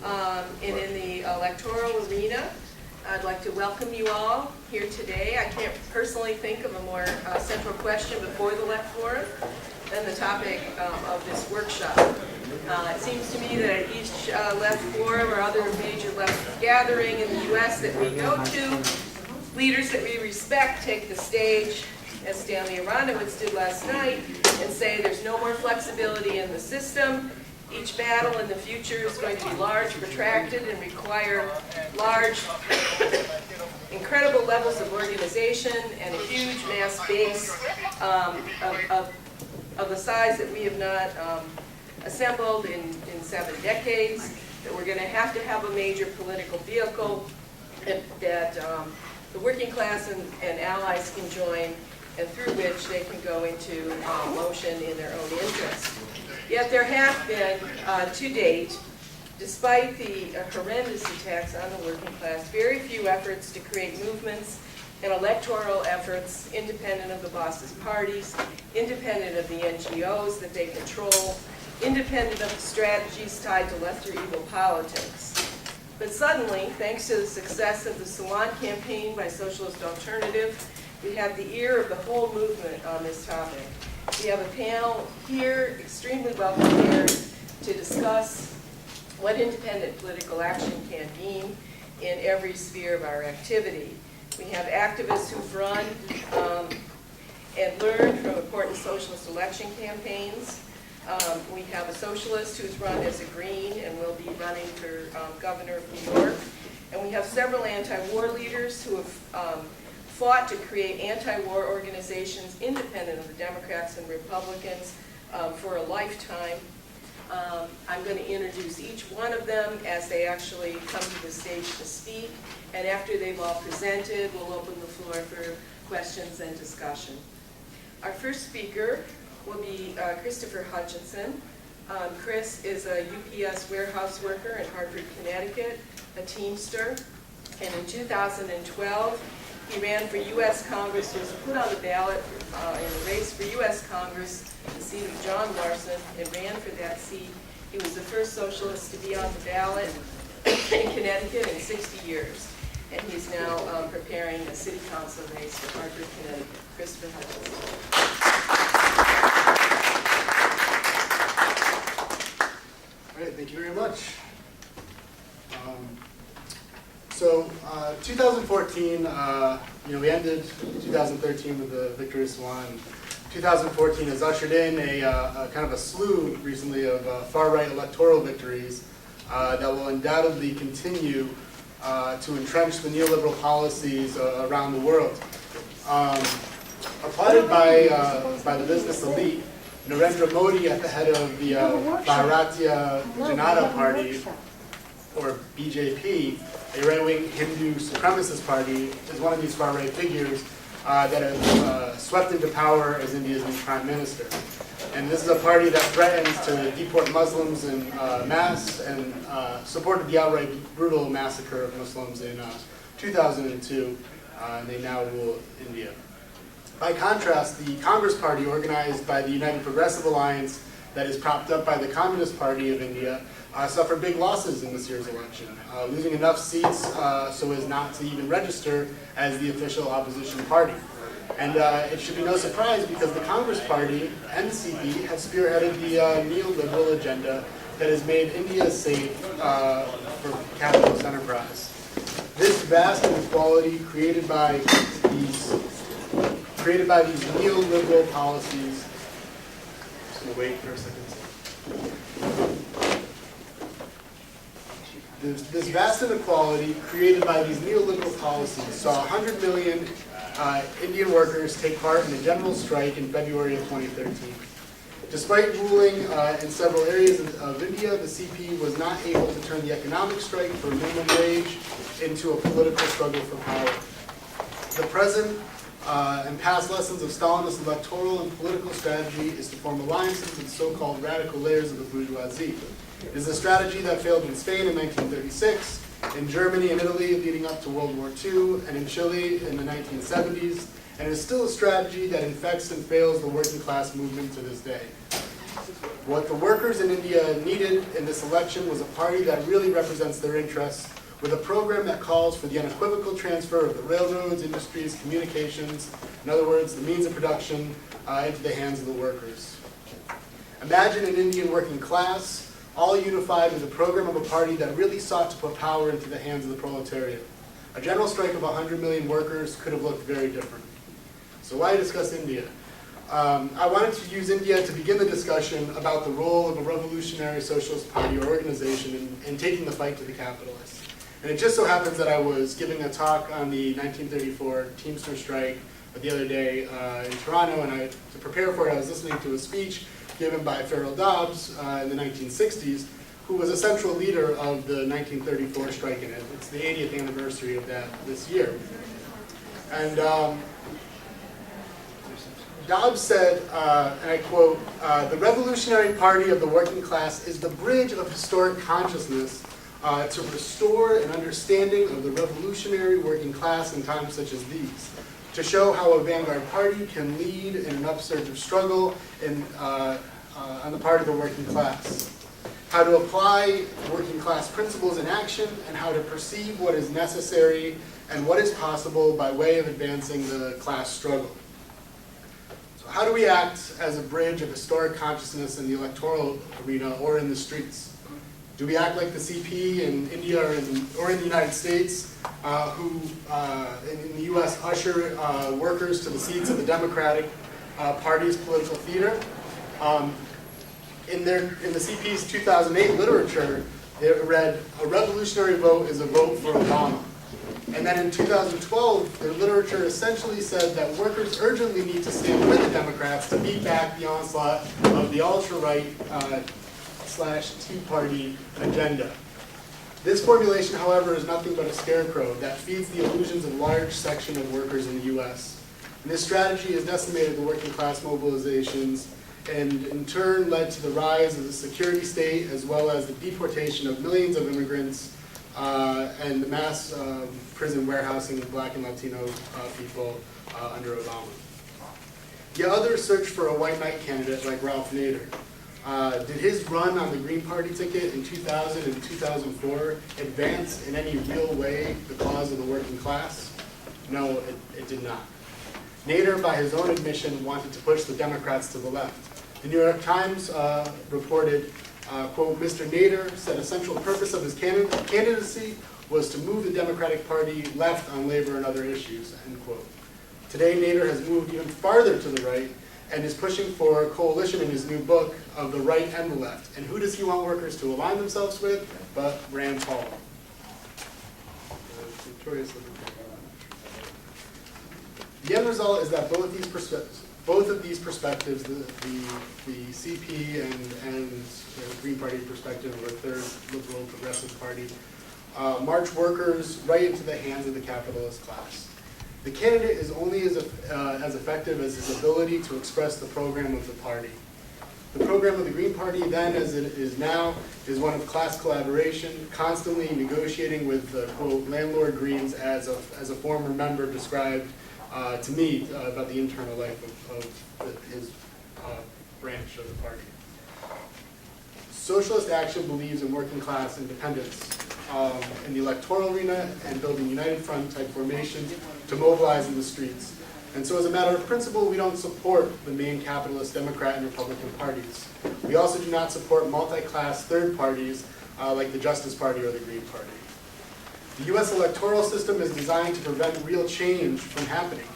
and in the electoral arena. I'd like to welcome you all here today. I can't personally think of a more central question before the Left Forum than the topic of this workshop. It seems to me that at each Left Forum or other major left gathering in the U.S. that we go to, leaders that we respect take the stage, as Stanley Aronowitz did last night, and say there's no more flexibility in the system. Each battle in the future is going to be large, protracted, and require large, incredible levels of organization and a huge mass base of the size that we have not assembled in 7 decades, that we're going to have a major political vehicle that the working class and allies can join, and through which they can go into motion in their own interest. Yet there have been, to date, despite the horrendous attacks on the working class, very few efforts to create movements and electoral efforts independent of the bosses' parties, independent of the NGOs that they control, independent of the strategies tied to lesser evil politics. But suddenly, thanks to the success of the Salon campaign by Socialist Alternative, we have the ear of the whole movement on this topic. We have a panel here, extremely well prepared, to discuss what independent political action can mean in every sphere of our activity. We have activists who've run and learned from important socialist election campaigns. We have a socialist who's run as a Green and will be running for governor of New York. And we have several anti-war leaders who have fought to create anti-war organizations independent of the Democrats and Republicans for a lifetime. I'm going to introduce each one of them as they actually come to the stage to speak, and after they've all presented, we'll open the floor for questions and discussion. Our first speaker will be Christopher Hutchinson. Chris is a UPS warehouse worker in Hartford, Connecticut, a Teamster, and in 2012, he ran for U.S. Congress, was put on the ballot in a race for U.S. Congress, the seat of John Larson, and ran for that seat. He was the first socialist to be on the ballot in Connecticut in 60 years. And he's now preparing a city council race for Hartford, Connecticut. Christopher Hutchinson. All right, thank you very much. 2014, we ended 2013 with the victorious one. 2014 has ushered in a kind of a slew recently of far-right electoral victories that will undoubtedly continue to entrench the neoliberal policies around the world. Applauded by the business elite, Narendra Modi at the head of the Bharatiya Janata Party, or BJP, a right-wing Hindu supremacist party, is one of these far-right figures that have swept into power as India's new prime minister. And this is a party that threatens to deport Muslims in mass and supported the outright brutal massacre of Muslims in 2002, and they now rule India. By contrast, the Congress Party, organized by the United Progressive Alliance that is propped up by the Communist Party of India, suffered big losses in this year's election, losing enough seats so as not to even register as the official opposition party. And it should be no surprise because the Congress Party, NCP, has spearheaded the neoliberal agenda that has made India safe for capitalist enterprise. This vast inequality created by these neoliberal policies. I'm just going to wait for a second. This vast inequality created by these neoliberal policies saw 100 million Indian workers take part in a general strike in February of 2013. Despite ruling in several areas of India, the CP was not able to turn the economic strike for minimum wage into a political struggle for power. The present and past lessons of Stalinist electoral and political strategy is to form alliances with so-called radical layers of the bourgeoisie. It is a strategy that failed in Spain in 1936, in Germany and Italy leading up to World War II, and in Chile in the 1970s, and is still a strategy that infects and fails the working class movement to this day. What the workers in India needed in this election was a party that really represents their interests, with a program that calls for the unequivocal transfer of the railroads, industries, communications, in other words, the means of production, into the hands of the workers. Imagine an Indian working class, all unified with the program of a party that really sought to put power into the hands of the proletariat. A general strike of 100 million workers could have looked very different. So why discuss India? I wanted to use India to begin the discussion about the role of a revolutionary socialist party or organization in taking the fight to the capitalists. And it just so happens that I was giving a talk on the 1934 Teamster strike the other day in Toronto, and to prepare for it, I was listening to a speech given by Farrell Dobbs in the 1960s, who was a central leader of the 1934 strike, and it's the 80th anniversary of that this year. And Dobbs said, and I quote, "The Revolutionary Party of the working class is the bridge of historic consciousness to restore an understanding of the revolutionary working class in times such as these, to show how a vanguard party can lead in an upsurge of struggle on the part of the working class, how to apply working class principles in action, and how to perceive what is necessary and what is possible by way of advancing the class struggle." So how do we act as a bridge of historic consciousness in the electoral arena or in the streets? Do we act like the CP in India or in the United States, who in the US usher workers to the seats of the Democratic Party's political theater? In the CP's 2008 literature, it read, "A revolutionary vote is a vote for Obama." And then in 2012, their literature essentially said that workers urgently need to stand with the Democrats to beat back the onslaught of the ultra-right /Tea Party agenda. This formulation, however, is nothing but a scarecrow that feeds the illusions of a large section of workers in the US. And this strategy has decimated the working class mobilizations and in turn led to the rise of the security state as well as the deportation of millions of immigrants and the mass prison warehousing of Black and Latino people under Obama. Yet others searched for a white knight candidate like Ralph Nader. Did his run on the Green Party ticket in 2000 and 2004 advance in any real way the cause of the working class? No, it did not. Nader, by his own admission, wanted to push the Democrats to the left. The New York Times reported, quote, "Mr. Nader said a central purpose of his candidacy was to move the Democratic Party left on labor and other issues," end quote. Today, Nader has moved even farther to the right and is pushing for a coalition in his new book of the right and the left. And who does he want workers to align themselves with but Rand Paul? The end result is that both of these perspectives, the CP and the Green Party perspective, or third liberal progressive party, march workers right into the hands of the capitalist class. The candidate is only as effective as his ability to express the program of the party. The program of the Green Party then, as it is now, is one of class collaboration, constantly negotiating with the, quote, landlord Greens, as a former member described to me about the internal life of his branch of the party. Socialist Action believes in working class independence in the electoral arena and building united front type formations to mobilize in the streets. And so as a matter of principle, we don't support the main capitalist Democrat and Republican parties. We also do not support multi-class third parties like the Justice Party or the Green Party. The US electoral system is designed to prevent real change from happening.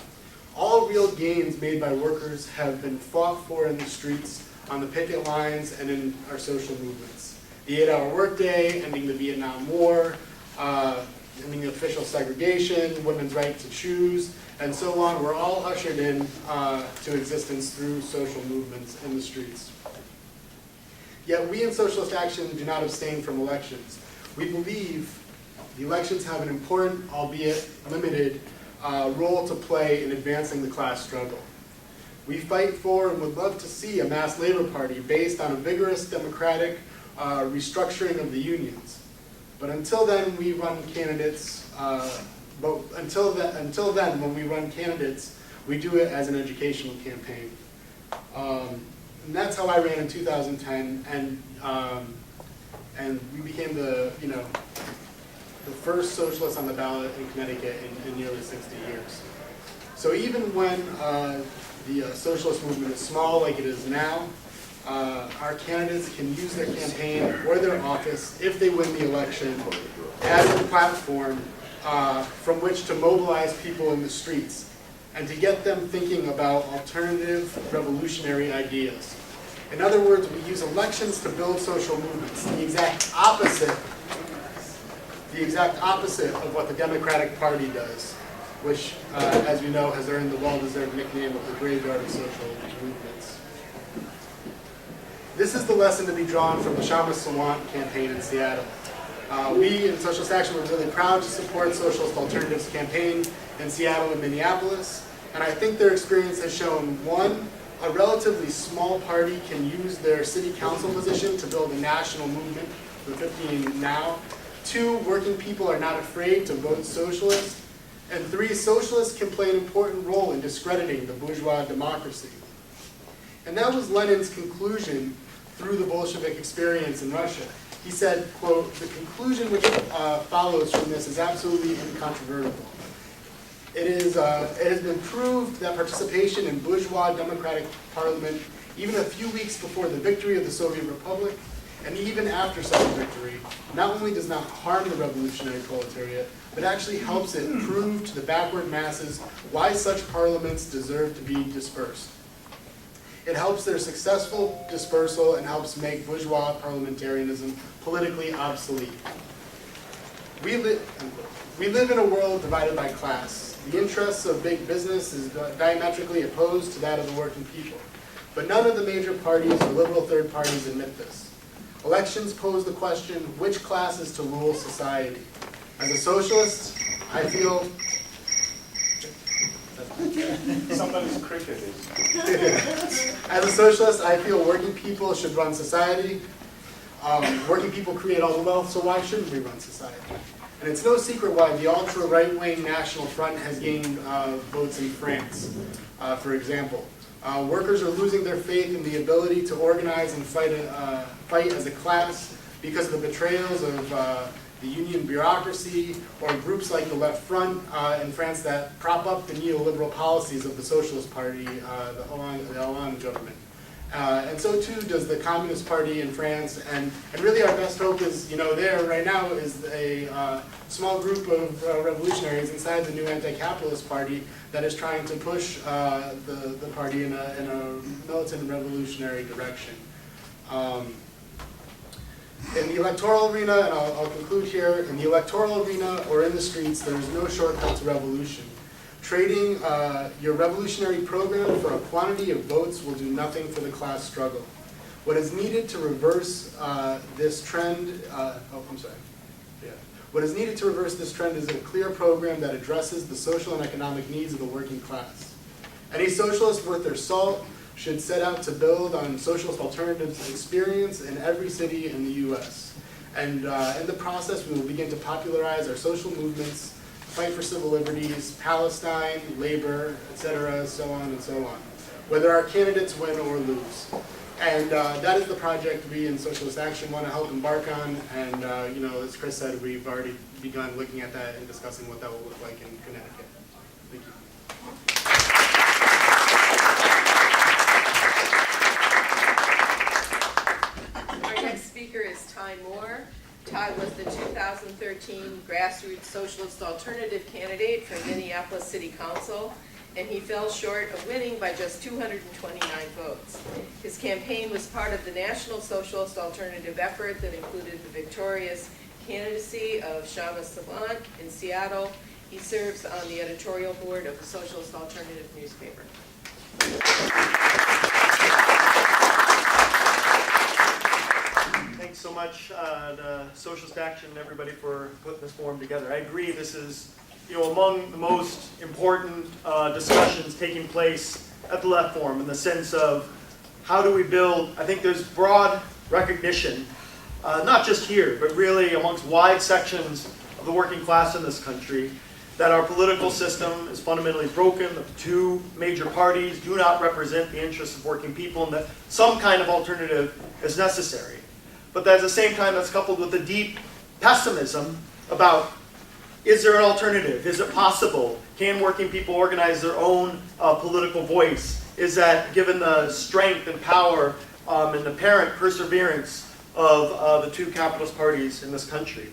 All real gains made by workers have been fought for in the streets, on the picket lines, and in our social movements. The 8-hour workday, ending the Vietnam War, ending official segregation, women's right to choose, and so on, were all ushered in to existence through social movements in the streets. Yet we in Socialist Action do not abstain from elections. We believe the elections have an important, albeit limited, role to play in advancing the class struggle. We fight for and would love to see a mass labor party based on a vigorous democratic restructuring of the unions. But until then, we run candidates. Until then, when we run candidates, we do it as an educational campaign. And that's how I ran in 2010, and we became the first socialist on the ballot in Connecticut in nearly 60 years. So even when the socialist movement is small like it is now, our candidates can use their campaign or their office, if they win the election, as a platform from which to mobilize people in the streets and to get them thinking about alternative revolutionary ideas. In other words, we use elections to build social movements, the exact opposite of what the Democratic Party does, which, as we know, has earned the well-deserved nickname of the graveyard of social movements. This is the lesson to be drawn from the Shama Sawant campaign in Seattle. We in Socialist Action were really proud to support Socialist Alternative's campaign in Seattle and Minneapolis, and I think their experience has shown, one, a relatively small party can use their city council position to build a national movement for 15 now. Two, working people are not afraid to vote socialist. And three, socialists can play an important role in discrediting the bourgeois democracy. And that was Lenin's conclusion through the Bolshevik experience in Russia. He said, quote, "The conclusion which follows from this is absolutely incontrovertible. It has been proved that participation in bourgeois democratic parliament, even a few weeks before the victory of the Soviet Republic, and even after such a victory, not only does not harm the revolutionary proletariat, but actually helps it prove to the backward masses why such parliaments deserve to be dispersed. It helps their successful dispersal and helps make bourgeois parliamentarism politically obsolete. We live in a world divided by class. The interests of big business is diametrically opposed to that of the working people. But none of the major parties or liberal third parties admit this. Elections pose the question, which class is to rule society? As a socialist, I feel... Somebody's cricket is. As a socialist, I feel working people should run society. Working people create all the wealth, so why shouldn't we run society? And it's no secret why the ultra-right-wing National Front has gained votes in France, for example. Workers are losing their faith in the ability to organize and fight as a class because of the betrayals of the union bureaucracy or groups like the Left Front in France that prop up the neoliberal policies of the Socialist Party, the Hollande government. And so too does the Communist Party in France, and really our best hope is, there right now is a small group of revolutionaries inside the new anti-capitalist party that is trying to push the party in a militant revolutionary direction. In the electoral arena, and I'll conclude here, in the electoral arena or in the streets, there is no shortcut to revolution. Trading your revolutionary program for a quantity of votes will do nothing for the class struggle. What is needed to reverse this trend, What is needed to reverse this trend is a clear program that addresses the social and economic needs of the working class. Any socialist worth their salt should set out to build on Socialist Alternative's experience in every city in the U.S. And in the process, we will begin to popularize our social movements, fight for civil liberties, Palestine, labor, etc., so on and so on, whether our candidates win or lose. And that is the project we in Socialist Action want to help embark on. And as Chris said, we've already begun looking at that and discussing what that will look like in Connecticut. Thank you. Our next speaker is Ty Moore. Ty was the 2013 grassroots Socialist Alternative candidate for Minneapolis City Council, and he fell short of winning by just 229 votes. His campaign was part of the national Socialist Alternative effort that included the victorious candidacy of Shama Sawant in Seattle. He serves on the editorial board of the Socialist Alternative newspaper. Thanks so much to Socialist Action and everybody for putting this forum together. I agree this is among the most important discussions taking place at the Left Forum in the sense of how do we build, I think there's broad recognition, not just here, but really amongst wide sections of the working class in this country, that our political system is fundamentally broken, that the two major parties do not represent the interests of working people, and that some kind of alternative is necessary. But at the same time, that's coupled with a deep pessimism about, is there an alternative? Is it possible? Can working people organize their own political voice? Is that, given the strength and power and apparent perseverance of the two capitalist parties in this country?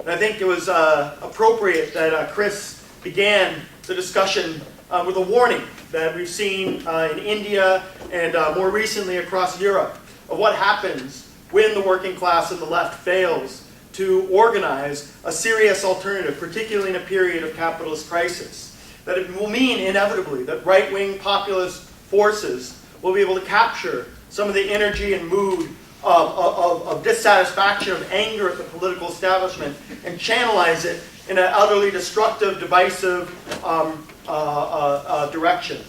And I think it was appropriate that Chris began the discussion with a warning that we've seen in India and more recently across Europe of what happens when the working class and the left fails to organize a serious alternative, particularly in a period of capitalist crisis. That it will mean inevitably that right-wing populist forces will be able to capture some of the energy and mood of dissatisfaction, of anger at the political establishment, and channelize it in an utterly destructive, divisive direction.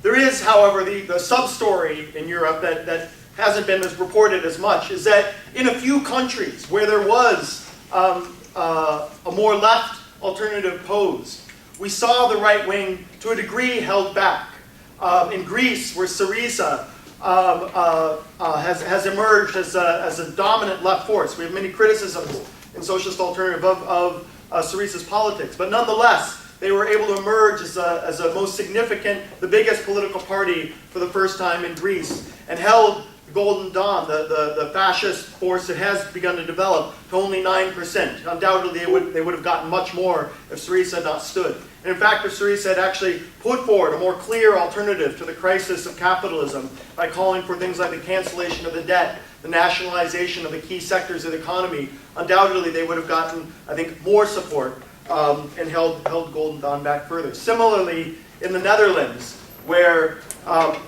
There is, however, the sub-story in Europe that hasn't been as reported as much, is that in a few countries where there was a more left alternative posed, we saw the right wing, to a degree, held back. In Greece, where Syriza has emerged as a dominant left force. We have many criticisms in Socialist Alternative of Syriza's politics, but nonetheless, they were able to emerge as a most significant, the biggest political party for the first time in Greece, and held the Golden Dawn, the fascist force that has begun to develop, to only 9%. Undoubtedly, they would have gotten much more if Syriza had not stood. And in fact, if Syriza had actually put forward a more clear alternative to the crisis of capitalism by calling for things like the cancellation of the debt, the nationalization of the key sectors of the economy, undoubtedly they would have gotten, I think, more support and held Golden Dawn back further. Similarly, in the Netherlands, where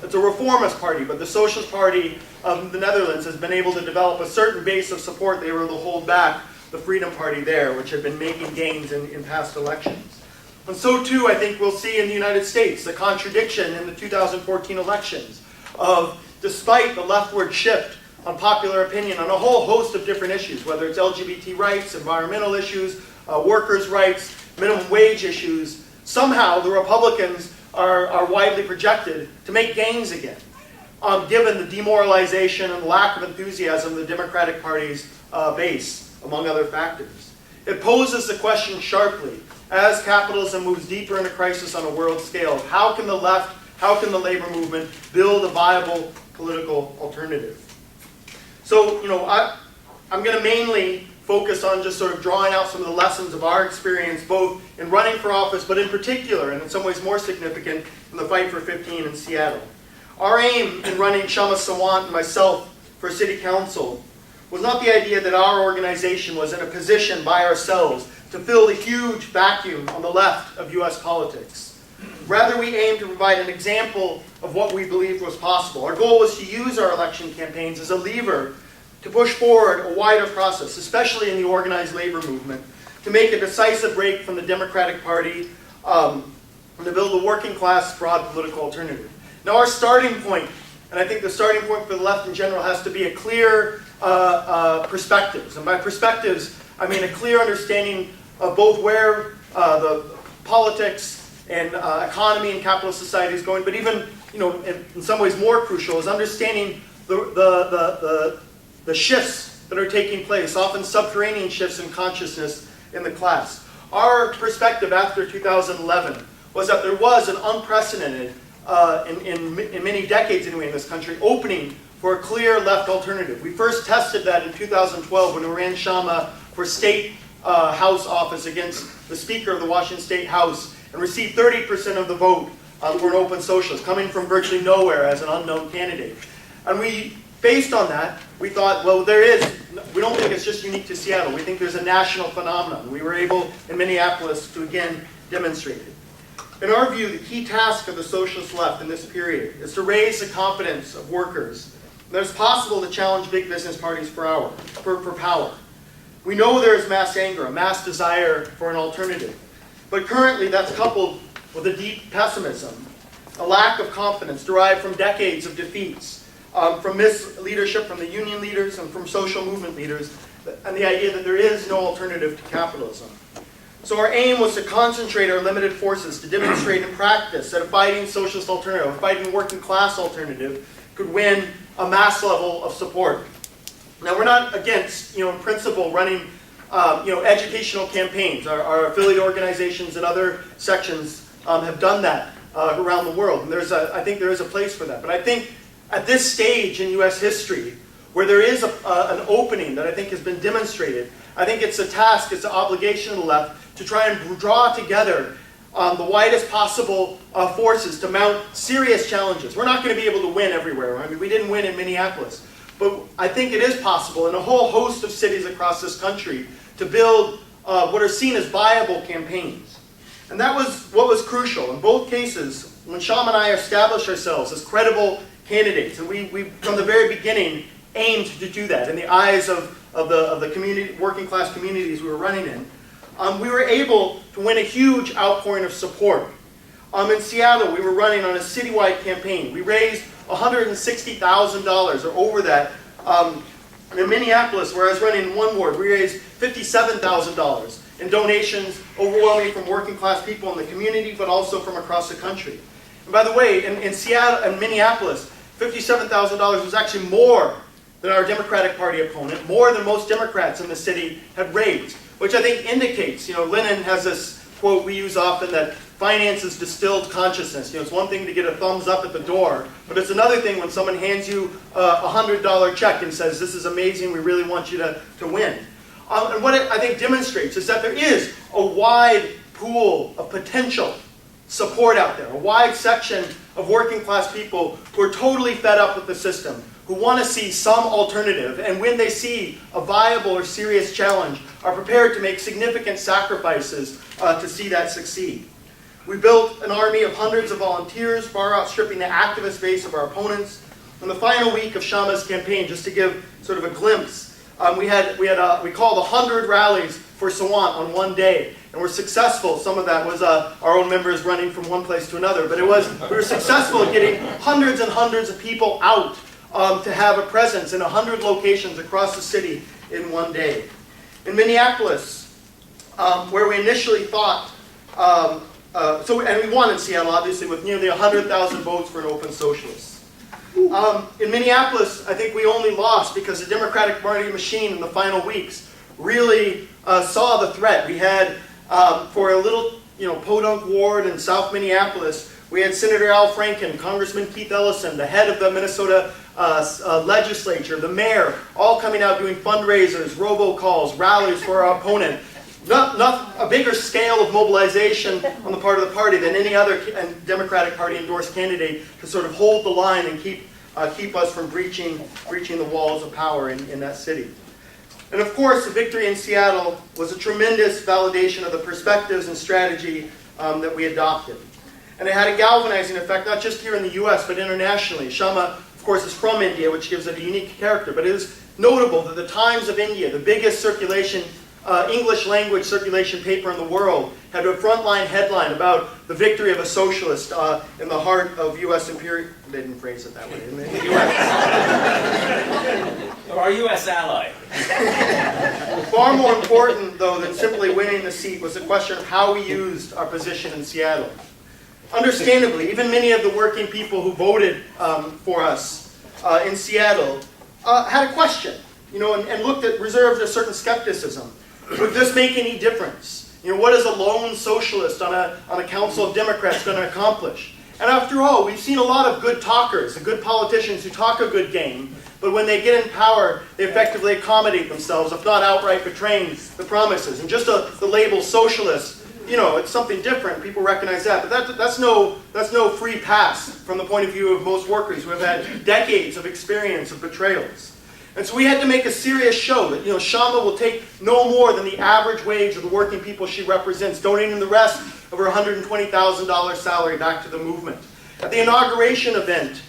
it's a reformist party, but the Socialist Party of the Netherlands has been able to develop a certain base of support. They were able to hold back the Freedom Party there, which had been making gains in past elections. And so too, I think we'll see in the United States the contradiction in the 2014 elections of, despite the leftward shift on popular opinion on a whole host of different issues, whether it's LGBT rights, environmental issues, workers' rights, minimum wage issues, somehow the Republicans are widely projected to make gains again, given the demoralization and lack of enthusiasm of the Democratic Party's base, among other factors. It poses the question sharply, as capitalism moves deeper into crisis on a world scale, how can the left, how can the labor movement build a viable political alternative? So, I'm going to mainly focus on just sort of drawing out some of the lessons of our experience, both in running for office, but in particular, and in some ways more significant, in the fight for 15 in Seattle. Our aim in running Shama Sawant and myself for city council was not the idea that our organization was in a position by ourselves to fill the huge vacuum on the left of U.S. politics. Rather, we aimed to provide an example of what we believed was possible. Our goal was to use our election campaigns as a lever to push forward a wider process, especially in the organized labor movement, to make a decisive break from the Democratic Party and to build a working class broad political alternative. Now our starting point, and I think the starting point for the left in general, has to be a clear perspectives. And by perspectives, I mean a clear understanding of both where the politics and economy and capitalist society is going, but even, in some ways more crucial is understanding the shifts that are taking place, often subterranean shifts in consciousness in the class. Our perspective after 2011 was that there was an unprecedented, in many decades anyway in this country, opening for a clear left alternative. We first tested that in 2012 when we ran Shama for State House office against the Speaker of the Washington State House and received 30% of the vote for an open socialist, coming from virtually nowhere as an unknown candidate. And based on that, we thought, well, we don't think it's just unique to Seattle. We think there's a national phenomenon. We were able, in Minneapolis, to again demonstrate it. In our view, the key task of the socialist left in this period is to raise the confidence of workers that it's possible to challenge big business parties for power. We know there is mass anger, a mass desire for an alternative. But currently, that's coupled with a deep pessimism, a lack of confidence derived from decades of defeats, from misleadership from the union leaders and from social movement leaders, and the idea that there is no alternative to capitalism. So our aim was to concentrate our limited forces to demonstrate in practice that a fighting socialist alternative, a fighting working class alternative, could win a mass level of support. Now we're not against, in principle, running educational campaigns. Our affiliate organizations and other sections have done that around the world, and I think there is a place for that. But I think at this stage in U.S. history, where there is an opening that I think has been demonstrated, I think it's a task, it's an obligation of the left to try and draw together the widest possible forces to mount serious challenges. We're not going to be able to win everywhere. I mean, we didn't win in Minneapolis. But I think it is possible in a whole host of cities across this country to build what are seen as viable campaigns. And that was what was crucial. In both cases, when Sham and I established ourselves as credible candidates, and we from the very beginning aimed to do that in the eyes of the community, working class communities we were running in, we were able to win a huge outpouring of support. In Seattle, we were running on a citywide campaign. We raised $160,000 or over that. In Minneapolis, where I was running in one ward, we raised $57,000 in donations, overwhelmingly from working class people in the community, but also from across the country. And by the way, in Seattle and Minneapolis, $57,000 was actually more than our Democratic Party opponent, more than most Democrats in the city had raised, which I think indicates, Lennon has this quote we use often that finance is distilled consciousness. It's one thing to get a thumbs up at the door, but it's another thing when someone hands you a $100 check and says, this is amazing, we really want you to win. And what it, I think, demonstrates is that there is a wide pool of potential support out there, a wide section of working class people who are totally fed up with the system, who want to see some alternative, and when they see a viable or serious challenge, are prepared to make significant sacrifices to see that succeed. We built an army of hundreds of volunteers, far outstripping the activist base of our opponents. In the final week of Shama's campaign, just to give sort of a glimpse, we called 100 rallies for Sawant on one day, and we're successful. Some of that was our own members running from one place to another, but we were successful at getting hundreds and hundreds of people out to have a presence in 100 locations across the city in one day. In Minneapolis, where we initially thought, and we won in Seattle, obviously, with nearly 100,000 votes for an open socialist. In Minneapolis, I think we only lost because the Democratic Party machine in the final weeks really saw the threat. We had, for a little, podunk ward in South Minneapolis, we had Senator Al Franken, Congressman Keith Ellison, the head of the Minnesota legislature, the mayor, all coming out doing fundraisers, robocalls, rallies for our opponent. Not a bigger scale of mobilization on the part of the party than any other Democratic Party endorsed candidate to sort of hold the line and keep us from breaching the walls of power in that city. And of course, the victory in Seattle was a tremendous validation of the perspectives and strategy that we adopted. And it had a galvanizing effect, not just here in the US, but internationally. Shama, of course, is from India, which gives it a unique character, but it is notable that the Times of India, the biggest English language circulation paper in the world, had a frontline headline about the victory of a socialist in the heart of U.S. imperial. They didn't phrase it that way, in the U.S. Or our U.S. ally. Far more important, though, than simply winning the seat was the question of how we used our position in Seattle. Understandably, even many of the working people who voted for us in Seattle had a question, and reserved a certain skepticism. Would this make any difference? What is a lone socialist on a council of Democrats going to accomplish? And after all, we've seen a lot of good talkers, good politicians who talk a good game, but when they get in power, they effectively accommodate themselves, if not outright betraying the promises. And just the label socialist, it's something different. People recognize that, but that's no free pass from the point of view of most workers who have had decades of experience of betrayals. And so we had to make a serious show that, Shama will take no more than the average wage of the working people she represents, donating the rest of her $120,000 salary back to the movement. At the inauguration event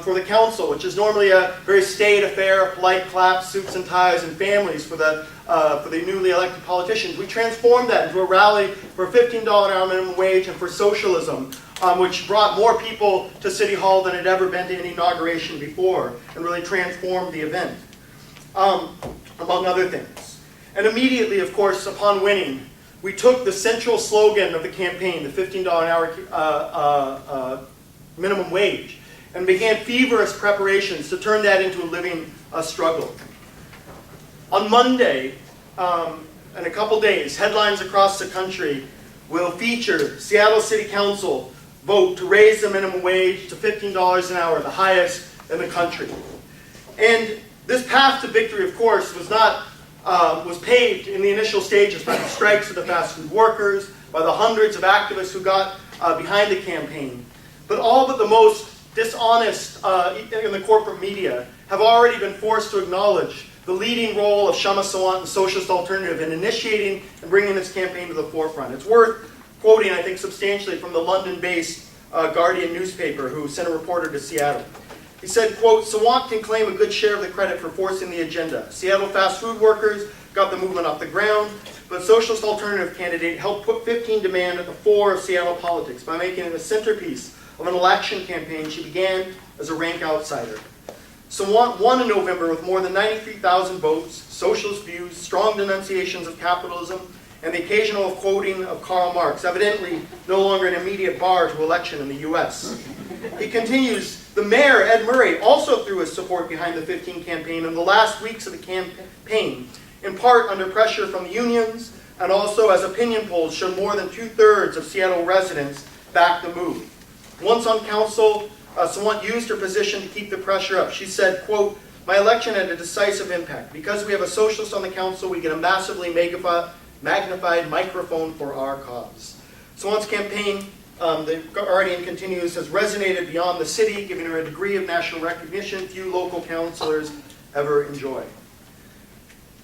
for the council, which is normally a very staid affair, polite claps, suits and ties, and families for the newly elected politicians, we transformed that into a rally for a $15 an hour minimum wage and for socialism, which brought more people to City Hall than had ever been to any inauguration before, and really transformed the event, among other things. And immediately, of course, upon winning, we took the central slogan of the campaign, the $15 an hour minimum wage, and began feverish preparations to turn that into a living struggle. On Monday, in a couple days, headlines across the country will feature Seattle City Council vote to raise the minimum wage to $15 an hour, the highest in the country. And this path to victory, of course, was paved in the initial stages by the strikes of the fast food workers, by the hundreds of activists who got behind the campaign. But all but the most dishonest in the corporate media have already been forced to acknowledge the leading role of Kshama Sawant and Socialist Alternative in initiating and bringing this campaign to the forefront. It's worth quoting, I think, substantially from the London-based Guardian newspaper, who sent a reporter to Seattle. He said, quote, "Sawant can claim a good share of the credit for forcing the agenda. Seattle fast food workers got the movement off the ground, but Socialist Alternative candidate helped put 15 demand at the fore of Seattle politics by making it a centerpiece of an election campaign. She began as a rank outsider. Sawant won in November with more than 93,000 votes, socialist views, strong denunciations of capitalism, and the occasional quoting of Karl Marx, evidently no longer an immediate bar to election in the U.S. He continues, the mayor, Ed Murray, also threw his support behind the 15 campaign in the last weeks of the campaign, in part under pressure from the unions, and also as opinion polls showed more than 2/3 of Seattle residents backed the move. Once on council, Sawant used her position to keep the pressure up. She said, quote, "My election had a decisive impact. Because we have a socialist on the council, we get a massively magnified microphone for our cause." Sawant's campaign, the Guardian continues, has resonated beyond the city, giving her a degree of national recognition few local councilors ever enjoy.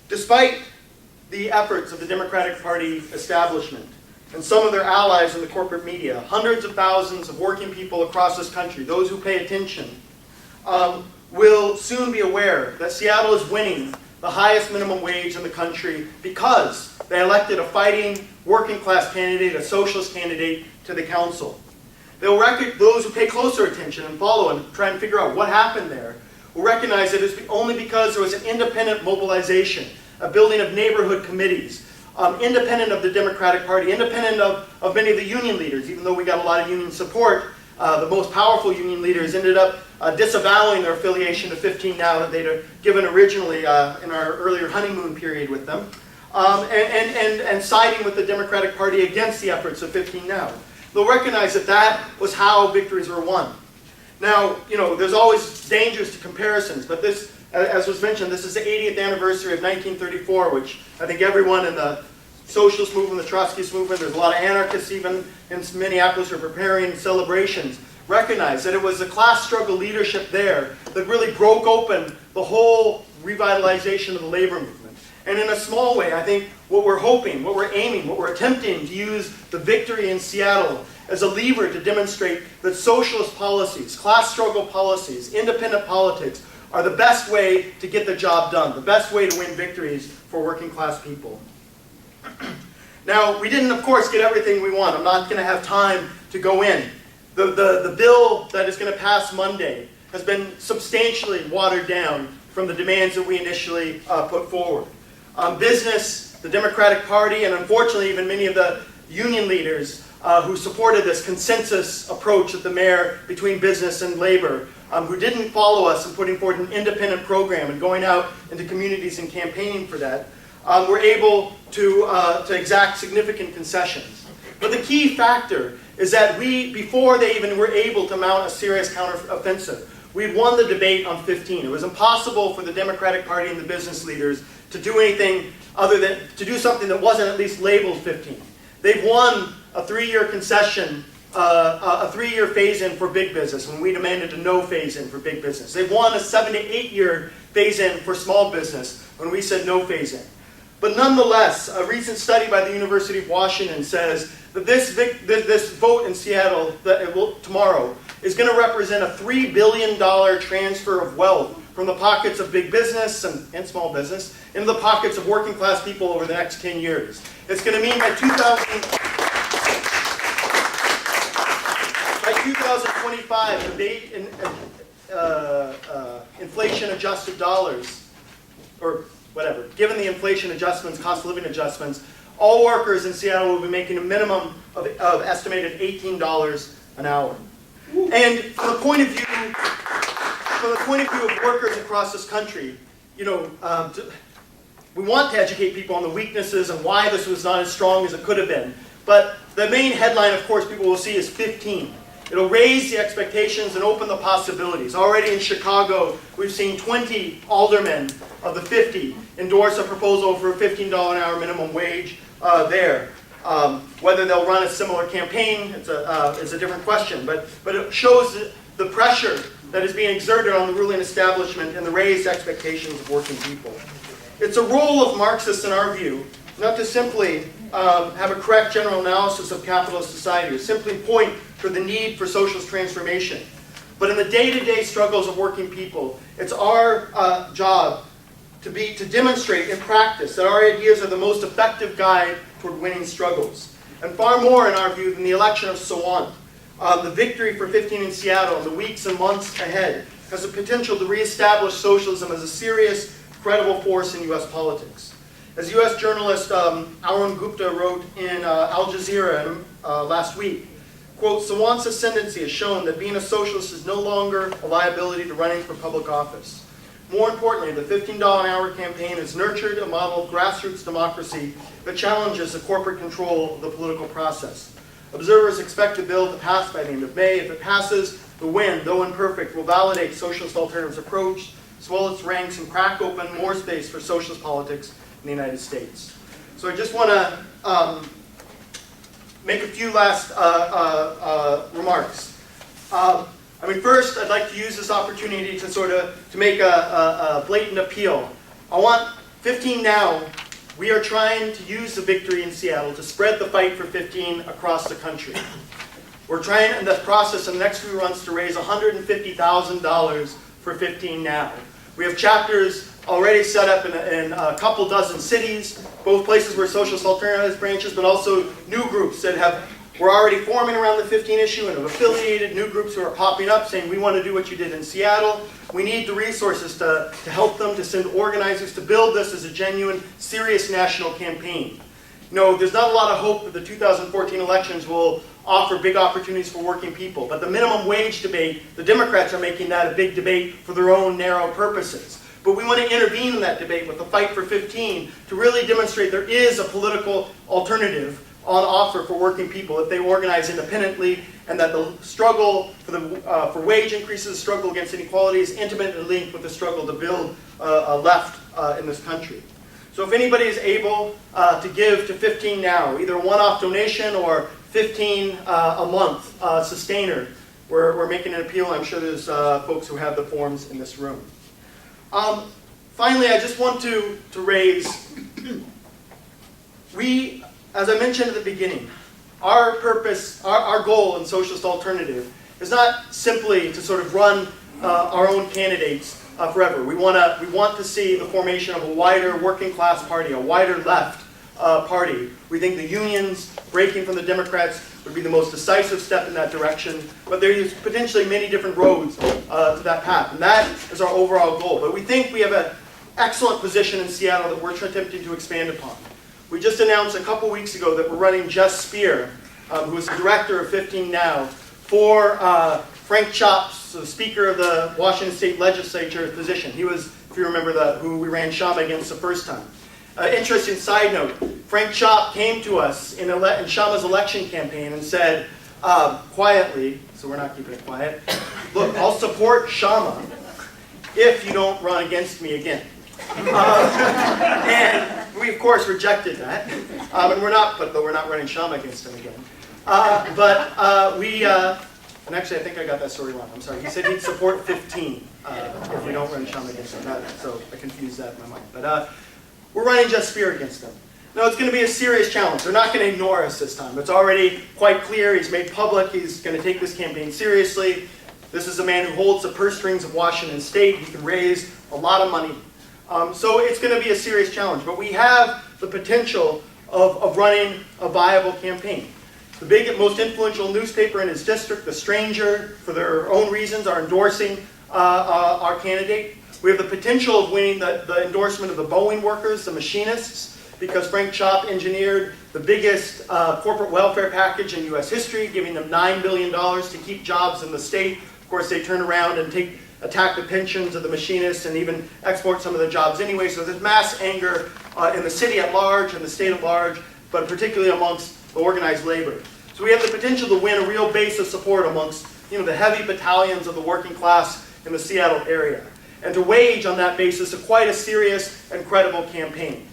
Despite the efforts of the Democratic Party establishment and some of their allies in the corporate media, hundreds of thousands of working people across this country, those who pay attention, will soon be aware that Seattle is winning the highest minimum wage in the country because they elected a fighting working class candidate, a socialist candidate, to the council. Those who pay closer attention and follow and try and figure out what happened there will recognize that it's only because there was an independent mobilization, a building of neighborhood committees, independent of the Democratic Party, independent of many of the union leaders. Even though we got a lot of union support, the most powerful union leaders ended up disavowing their affiliation to 15 Now that they'd given originally in our earlier honeymoon period with them, and siding with the Democratic Party against the efforts of 15 Now. They'll recognize that that was how victories were won. Now, there's always dangers to comparisons, but this, as was mentioned, this is the 80th anniversary of 1934, which I think everyone in the socialist movement, the Trotskyist movement, there's a lot of anarchists even in Minneapolis who are preparing celebrations, recognize that it was the class struggle leadership there that really broke open the whole revitalization of the labor movement. And in a small way, I think what we're hoping, what we're aiming, what we're attempting to use the victory in Seattle as a lever to demonstrate that socialist policies, class struggle policies, independent politics are the best way to get the job done, the best way to win victories for working class people. Now, we didn't, of course, get everything we want. I'm not going to have time to go in. The bill that is going to pass Monday has been substantially watered down from the demands that we initially put forward. Business, the Democratic Party, and unfortunately even many of the union leaders who supported this consensus approach of the mayor between business and labor, who didn't follow us in putting forward an independent program and going out into communities and campaigning for that, were able to exact significant concessions. But the key factor is that before they even were able to mount a serious counteroffensive, we'd won the debate on 15. It was impossible for the Democratic Party and the business leaders to do anything other than to do something that wasn't at least labeled 15. They've won a 3-year concession, a 3-year phase-in for big business when we demanded a no phase-in for big business. They've won a 7 to 8 year phase-in for small business when we said no phase-in. But nonetheless, a recent study by the University of Washington says that this vote in Seattle tomorrow is going to represent a $3 billion transfer of wealth from the pockets of big business and small business into the pockets of working class people over the next 10 years. It's going to mean by 2025, inflation-adjusted dollars, or whatever, given the inflation adjustments, cost of living adjustments, all workers in Seattle will be making a minimum of estimated $18 an hour. And from the point of view of workers across this country, we want to educate people on the weaknesses and why this was not as strong as it could have been. But the main headline, of course, people will see is 15. It'll raise the expectations and open the possibilities. Already in Chicago, we've seen 20 aldermen of the 50 endorse a proposal for a $15 an hour minimum wage there. Whether they'll run a similar campaign is a different question, but it shows the pressure that is being exerted on the ruling establishment and the raised expectations of working people. It's a role of Marxists, in our view, not to simply have a correct general analysis of capitalist society, or simply point for the need for socialist transformation. But in the day-to-day struggles of working people, it's our job to demonstrate in practice that our ideas are the most effective guide toward winning struggles. And far more, in our view, than the election of so on. The victory for 15 in Seattle in the weeks and months ahead has the potential to reestablish socialism as a serious, credible force in U.S. politics. As U.S. journalist Arun Gupta wrote in Al Jazeera last week, quote, "Sawant's ascendancy has shown that being a socialist is no longer a liability to running for public office. More importantly, the $15 an hour campaign has nurtured a model of grassroots democracy that challenges the corporate control of the political process. Observers expect the bill to pass by the end of May. If it passes, the win, though imperfect, will validate Socialist Alternative's approach, swell its ranks, and crack open more space for socialist politics in the United States." So I just want to make a few last remarks. First, I'd like to use this opportunity to make a blatant appeal. I want 15 now. We are trying to use the victory in Seattle to spread the fight for 15 across the country. We're trying in the process in the next few months to raise $150,000 for 15 now. We have chapters already set up in a couple dozen cities, both places where Socialist Alternatives branches, but also new groups that were already forming around the 15 issue and have affiliated, new groups who are popping up saying, we want to do what you did in Seattle. We need the resources to help them, to send organizers, to build this as a genuine, serious national campaign. There's not a lot of hope that the 2014 elections will offer big opportunities for working people, but the minimum wage debate, the Democrats are making that a big debate for their own narrow purposes. But we want to intervene in that debate with the Fight for 15 to really demonstrate there is a political alternative on offer for working people if they organize independently, and that the struggle for wage increases, the struggle against inequality is intimately linked with the struggle to build a left in this country. So if anybody is able to give to 15 now, either a one-off donation or 15 a month sustainer, we're making an appeal. I'm sure there's folks who have the forms in this room. Finally, I just want to raise, as I mentioned at the beginning, our purpose, our goal in Socialist Alternative is not simply to sort of run our own candidates forever. We want to see the formation of a wider working class party, a wider left party. We think the unions breaking from the Democrats would be the most decisive step in that direction, but there's potentially many different roads to that path, and that is our overall goal. But we think we have an excellent position in Seattle that we're attempting to expand upon. We just announced a couple weeks ago that we're running Jess Spear, who is the director of 15 Now, for Frank Chopp's, the Speaker of the Washington State Legislature position. He was, if you remember, who we ran Shama against the first time. Interesting side note, Frank Chopp came to us in Shama's election campaign and said, quietly, so we're not keeping it quiet, look, I'll support Shama if you don't run against me again. And we, of course, rejected that, and we're not running Shama against him again. And actually, I think I got that story wrong. I'm sorry. He said he'd support 15 if we don't run Shama against him. So I confused that in my mind. But we're running Jess Spear against them. Now, it's going to be a serious challenge. They're not going to ignore us this time. It's already quite clear. He's made public. He's going to take this campaign seriously. This is a man who holds the purse strings of Washington State. He can raise a lot of money. So it's going to be a serious challenge. But we have the potential of running a viable campaign. The most influential newspaper in his district, The Stranger, for their own reasons, are endorsing our candidate. We have the potential of winning the endorsement of the Boeing workers, the machinists. because Frank Chop engineered the biggest corporate welfare package in U.S. history, giving them $9 billion to keep jobs in the state. Of course, they turn around and attack the pensions of the machinists and even export some of the jobs anyway. So there's mass anger in the city at large and the state at large, but particularly amongst the organized labor. So we have the potential to win a real base of support amongst the heavy battalions of the working class in the Seattle area, and to wage on that basis quite a serious and credible campaign.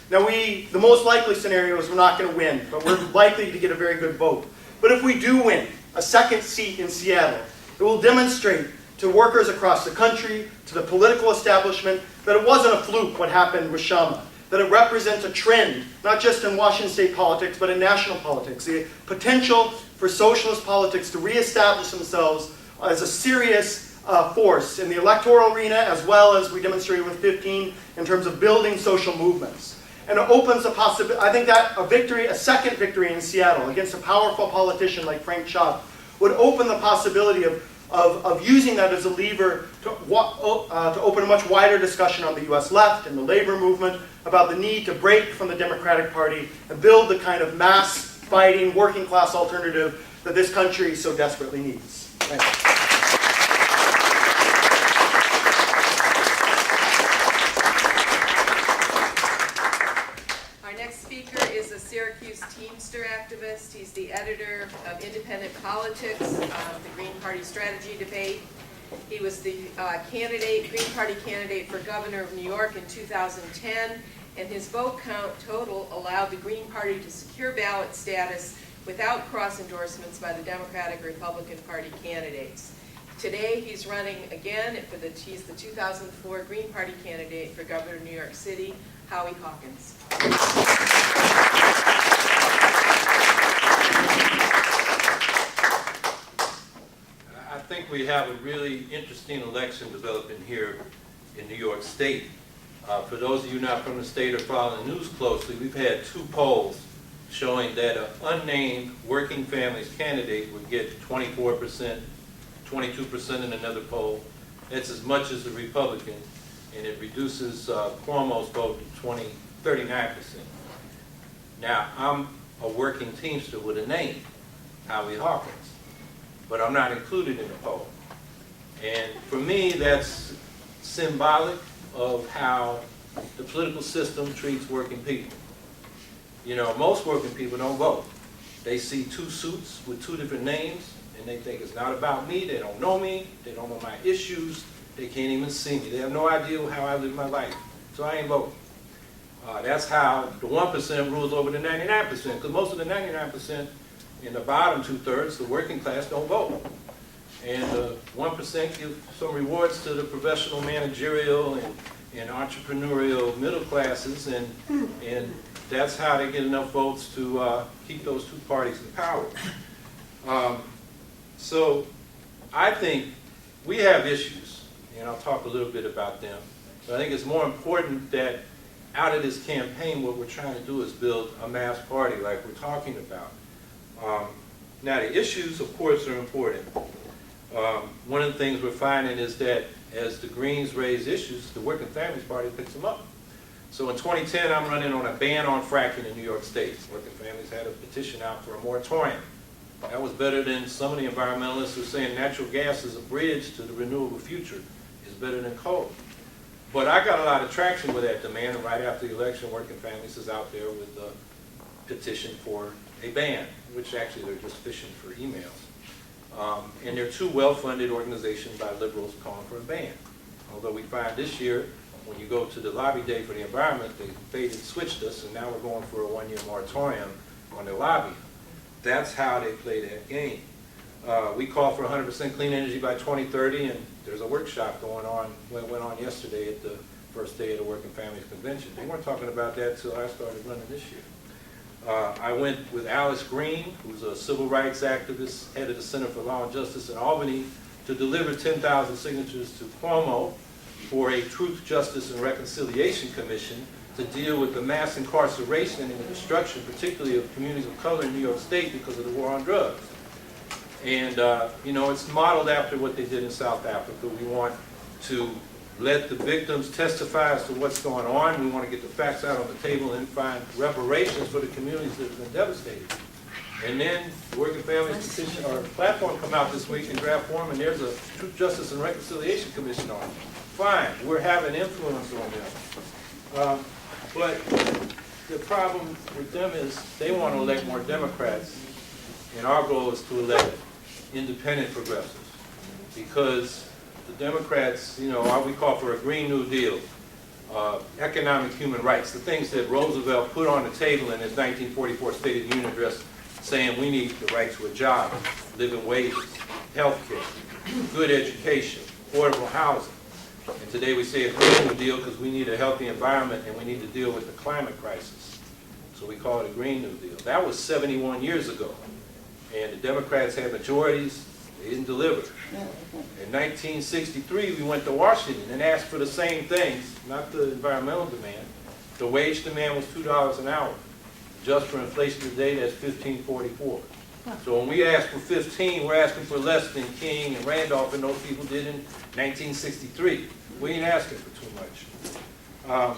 Now the most likely scenario is we're not going to win, but we're likely to get a very good vote. But if we do win a second seat in Seattle, it will demonstrate to workers across the country, to the political establishment, that it wasn't a fluke what happened with Shama, that it represents a trend, not just in Washington state politics, but in national politics. The potential for socialist politics to reestablish themselves as a serious force in the electoral arena, as well as we demonstrated with 15 in terms of building social movements. And it opens a possibility, I think that a second victory in Seattle against a powerful politician like Frank Chop would open the possibility of using that as a lever to open a much wider discussion on the U.S. left and the labor movement about the need to break from the Democratic Party and build the kind of mass-fighting, working-class alternative that this country so desperately needs. Thank you. Our next speaker is a Syracuse Teamster activist. He's the editor of Independent Politics, the Green Party Strategy Debate. He was the Green Party candidate for governor of New York in 2010, and his vote count total allowed the Green Party to secure ballot status without cross-endorsements by the Democratic or Republican Party candidates. Today, he's running again he's the 2004 Green Party candidate for governor of New York City, Howie Hawkins. I think we have a really interesting election developing here in New York State. For those of you not from the state or following the news closely, we've had 2 polls showing that an unnamed working families candidate would get 24%, 22% in another poll. That's as much as the Republican, and it reduces Cuomo's vote to 39%. Now, I'm a working Teamster with a name, Howie Hawkins, but I'm not included in the poll. And for me, that's symbolic of how the political system treats working people. Most working people don't vote. They see 2 suits with 2 different names, and they think it's not about me, they don't know me, they don't know my issues, they can't even see me. They have no idea how I live my life, so I ain't voting. That's how the 1% rules over the 99%, because most of the 99% in the bottom 2/3, the working class, don't vote. And 1% give some rewards to the professional, managerial, and entrepreneurial middle classes, and that's how they get enough votes to keep those 2 parties in power. So I think we have issues, and I'll talk a little bit about them. But I think it's more important that out of this campaign, what we're trying to do is build a mass party like we're talking about. Now, the issues, of course, are important. One of the things we're finding is that as the Greens raise issues, the Working Families Party picks them up. So in 2010, I'm running on a ban on fracking in New York State. Working Families had a petition out for a moratorium. That was better than some of the environmentalists who are saying natural gas is a bridge to the renewable future. It's better than coal. But I got a lot of traction with that demand, and right after the election, Working Families is out there with a petition for a ban, which actually they're just fishing for emails. And they're 2 well-funded organizations by liberals calling for a ban. Although we find this year, when you go to the lobby day for the environment, they baited switched us, and now we're going for a 1-year moratorium on the lobby. That's how they play that game. We call for 100% clean energy by 2030, and there's a workshop went on yesterday at the first day of the Working Families Convention. They weren't talking about that until I started running this year. I went with Alice Green, who's a civil rights activist, head of the Center for Law and Justice in Albany, to deliver 10,000 signatures to Cuomo for a Truth, Justice, and Reconciliation Commission to deal with the mass incarceration and the destruction, particularly of communities of color in New York State because of the war on drugs. And, it's modeled after what they did in South Africa. We want to let the victims testify as to what's going on. We want to get the facts out on the table and find reparations for the communities that have been devastated. And then the Working Families Petition or platform come out this week in draft form, and there's a Truth, Justice, and Reconciliation Commission on it. Fine, we're having influence on them. But the problem with them is they want to elect more Democrats, and our goal is to elect independent progressives. Because the Democrats, you know, we call for a Green New Deal, economic human rights, the things that Roosevelt put on the table in his 1944 State of the Union address, saying we need the right to a job, living wages, health care, good education, affordable housing. And today we say a Green New Deal because we need a healthy environment and we need to deal with the climate crisis. So we call it a Green New Deal. That was 71 years ago. And the Democrats had majorities, they didn't deliver. In 1963, we went to Washington and asked for the same things, not the environmental demand. The wage demand was $2 an hour. Just for inflation today, that's $15.44. So when we ask for 15, we're asking for less than King and Randolph and those people did in 1963. We ain't asking for too much.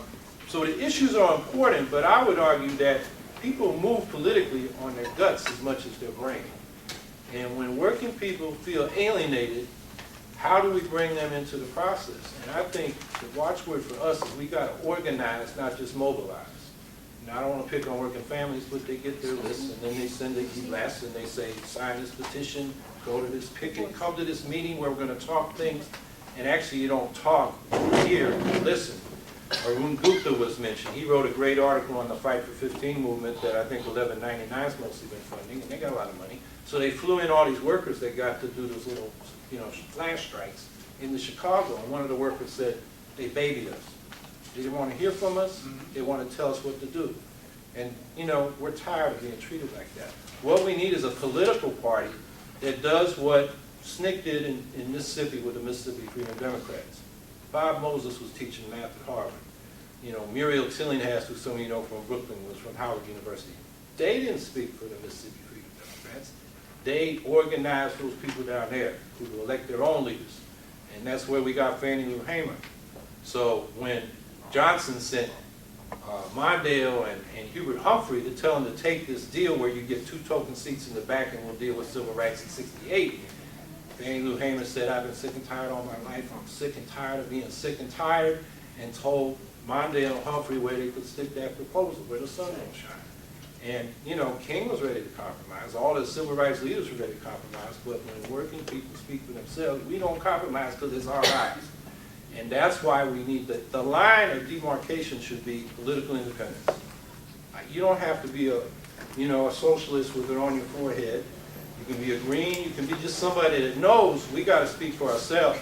So the issues are important, but I would argue that people move politically on their guts as much as their brain. And when working people feel alienated, how do we bring them into the process? And I think the watchword for us is we got to organize, not just mobilize. Now, I don't want to pick on working families, but they get their lists, and then they send the e-blasts, and they say, sign this petition, go to this picket, come to this meeting where we're going to talk things, and actually you don't talk, you hear, you listen. Arun Gupta was mentioned. He wrote a great article on the Fight for 15 movement that I think 1199's mostly been funding, and they got a lot of money. So they flew in all these workers that got to do those little, flash strikes into Chicago, and one of the workers said, they babied us. They didn't want to hear from us. They want to tell us what to do. And, we're tired of being treated like that. What we need is a political party that does what SNCC did in Mississippi with the Mississippi Freedom Democrats. Bob Moses was teaching math at Harvard. Muriel Tillinghast, who some of you know from Brooklyn, was from Howard University. They didn't speak for the Mississippi Freedom Democrats. They organized those people down there who will elect their own leaders. And that's where we got Fannie Lou Hamer. So when Johnson sent Mondale and Hubert Humphrey to tell him to take this deal where you get 2 token seats in the back and we'll deal with civil rights in '68. Fannie Lou Hamer said, I've been sick and tired all my life. I'm sick and tired of being sick and tired, and told Mondale and Humphrey where they could stick that proposal, where the sun won't shine. And, King was ready to compromise. All the civil rights leaders were ready to compromise, but when working people speak for themselves, we don't compromise because it's our rights. And that's why we need the line of demarcation should be political independence. You don't have to be a socialist with it on your forehead. You can be a green, you can be just somebody that knows we got to speak for ourselves.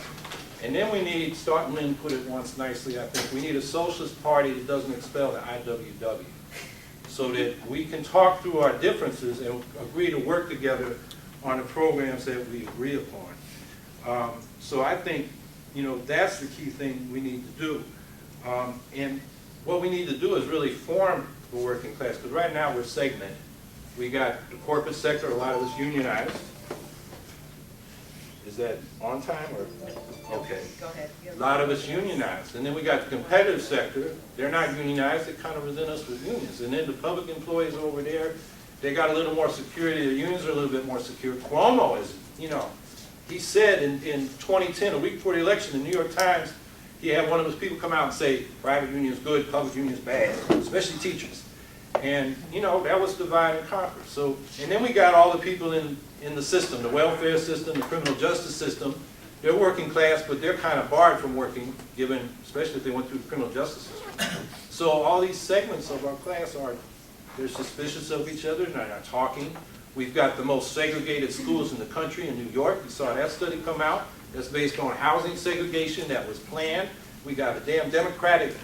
And then we need, Lynn put it once nicely, I think, we need a socialist party that doesn't expel the IWW. So that we can talk through our differences and agree to work together on the programs that we agree upon. So I think that's the key thing we need to do. And what we need to do is really form the working class, because right now we're segmented. We got the corporate sector, a lot of us unionized. Is that on time or? Okay. Go ahead. A lot of us unionized. And then we got the competitive sector. They're not unionized. They kind of resent us with unions. And then the public employees over there, they got a little more security. The unions are a little bit more secure. Cuomo is, he said in 2010, a week before the election, in the New York Times, he had one of his people come out and say, private union's good, public union's bad, especially teachers. And, that was divide and conquer. So, and then we got all the people in the system, the welfare system, the criminal justice system. They're working class, but they're kind of barred from working, given, especially if they went through the criminal justice system. So all these segments of our class they're suspicious of each other, they're not talking. We've got the most segregated schools in the country in New York. You saw that study come out. That's based on housing segregation that was planned. We got a damn Democratic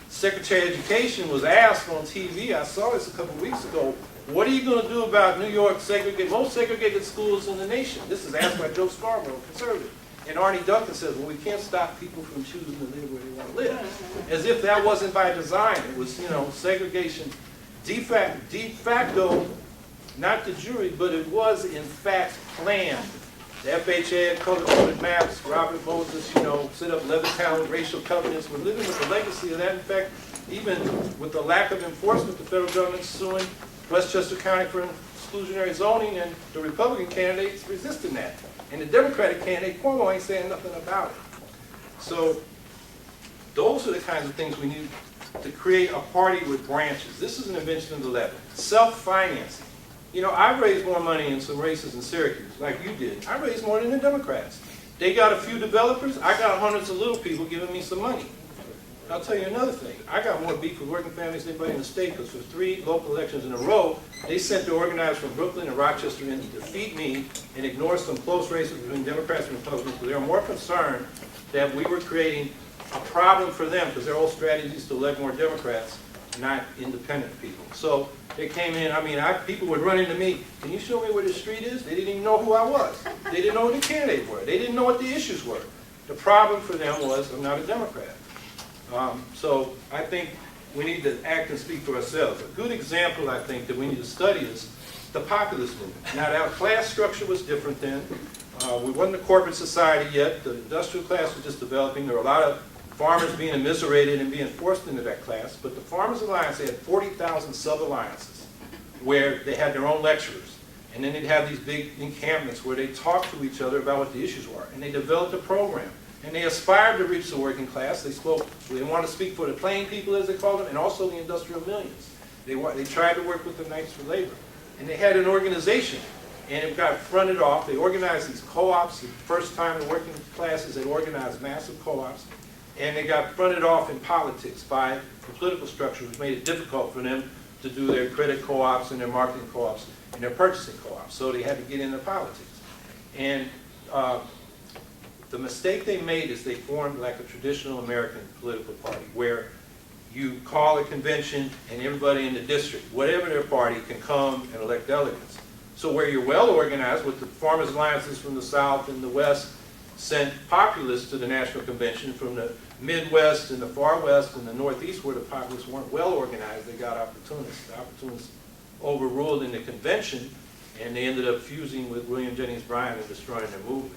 Secretary of Education was asked on TV, I saw this a couple of weeks ago, what are you going to do about New York's most segregated schools in the nation? This is asked by Joe Scarborough, conservative. And Arnie Duncan says, well, we can't stop people from choosing to live where they want to live. As if that wasn't by design. It was, segregation de facto, not the jury, but it was in fact planned The FHA had color-coded maps, Robert Moses, you know, set up Levittown racial covenants. We're living with the legacy of that. In fact, even with the lack of enforcement, the federal government's suing Westchester County for exclusionary zoning, and the Republican candidates resisting that. And the Democratic candidate, Cuomo, ain't saying nothing about it. So those are the kinds of things we need to create a party with branches. This is an invention of the left. Self-financing. You know, I raised more money in some races in Syracuse, like you did. I raised more than the Democrats. They got a few developers. I got hundreds of little people giving me some money. I'll tell you another thing. I got more beef with working families than anybody in the state, because for 3 local elections in a row, they sent the organizers from Brooklyn and Rochester in to defeat me and ignore some close races between Democrats and Republicans, because they were more concerned that we were creating a problem for them, because their whole strategy is to elect more Democrats, not independent people. So they came in, I mean, people would run into me, can you show me where the street is? They didn't even know who I was. They didn't know who the candidates were. They didn't know what the issues were. The problem for them was, I'm not a Democrat. So I think we need to act and speak for ourselves. A good example, I think, that we need to study is the populist movement. Now, our class structure was different then. We wasn't a corporate society yet. The industrial class was just developing. There were a lot of farmers being immiserated and being forced into that class. But the Farmers Alliance, they had 40,000 sub-alliances where they had their own lecturers. And then they'd have these big encampments where they talked to each other about what the issues were. And they developed a program. And they aspired to reach the working class. They wanted to speak for the plain people, as they called them, and also the industrial millions. They tried to work with the Knights for Labor. And they had an organization, and it got fronted off. They organized these co-ops. The first time the working classes had organized massive co-ops. And they got fronted off in politics by the political structure, which made it difficult for them to do their credit co-ops and their marketing co-ops and their purchasing co-ops. So they had to get into politics. And the mistake they made is they formed like a traditional American political party, where you call a convention and everybody in the district, whatever their party, can come and elect delegates. So where you're well organized, with the Farmers Alliances from the South and the West sent populists to the National Convention, from the Midwest and the Far West and the Northeast, where the populists weren't well organized, they got opportunists. The opportunists overruled in the convention, and they ended up fusing with William Jennings Bryan and destroying their movement.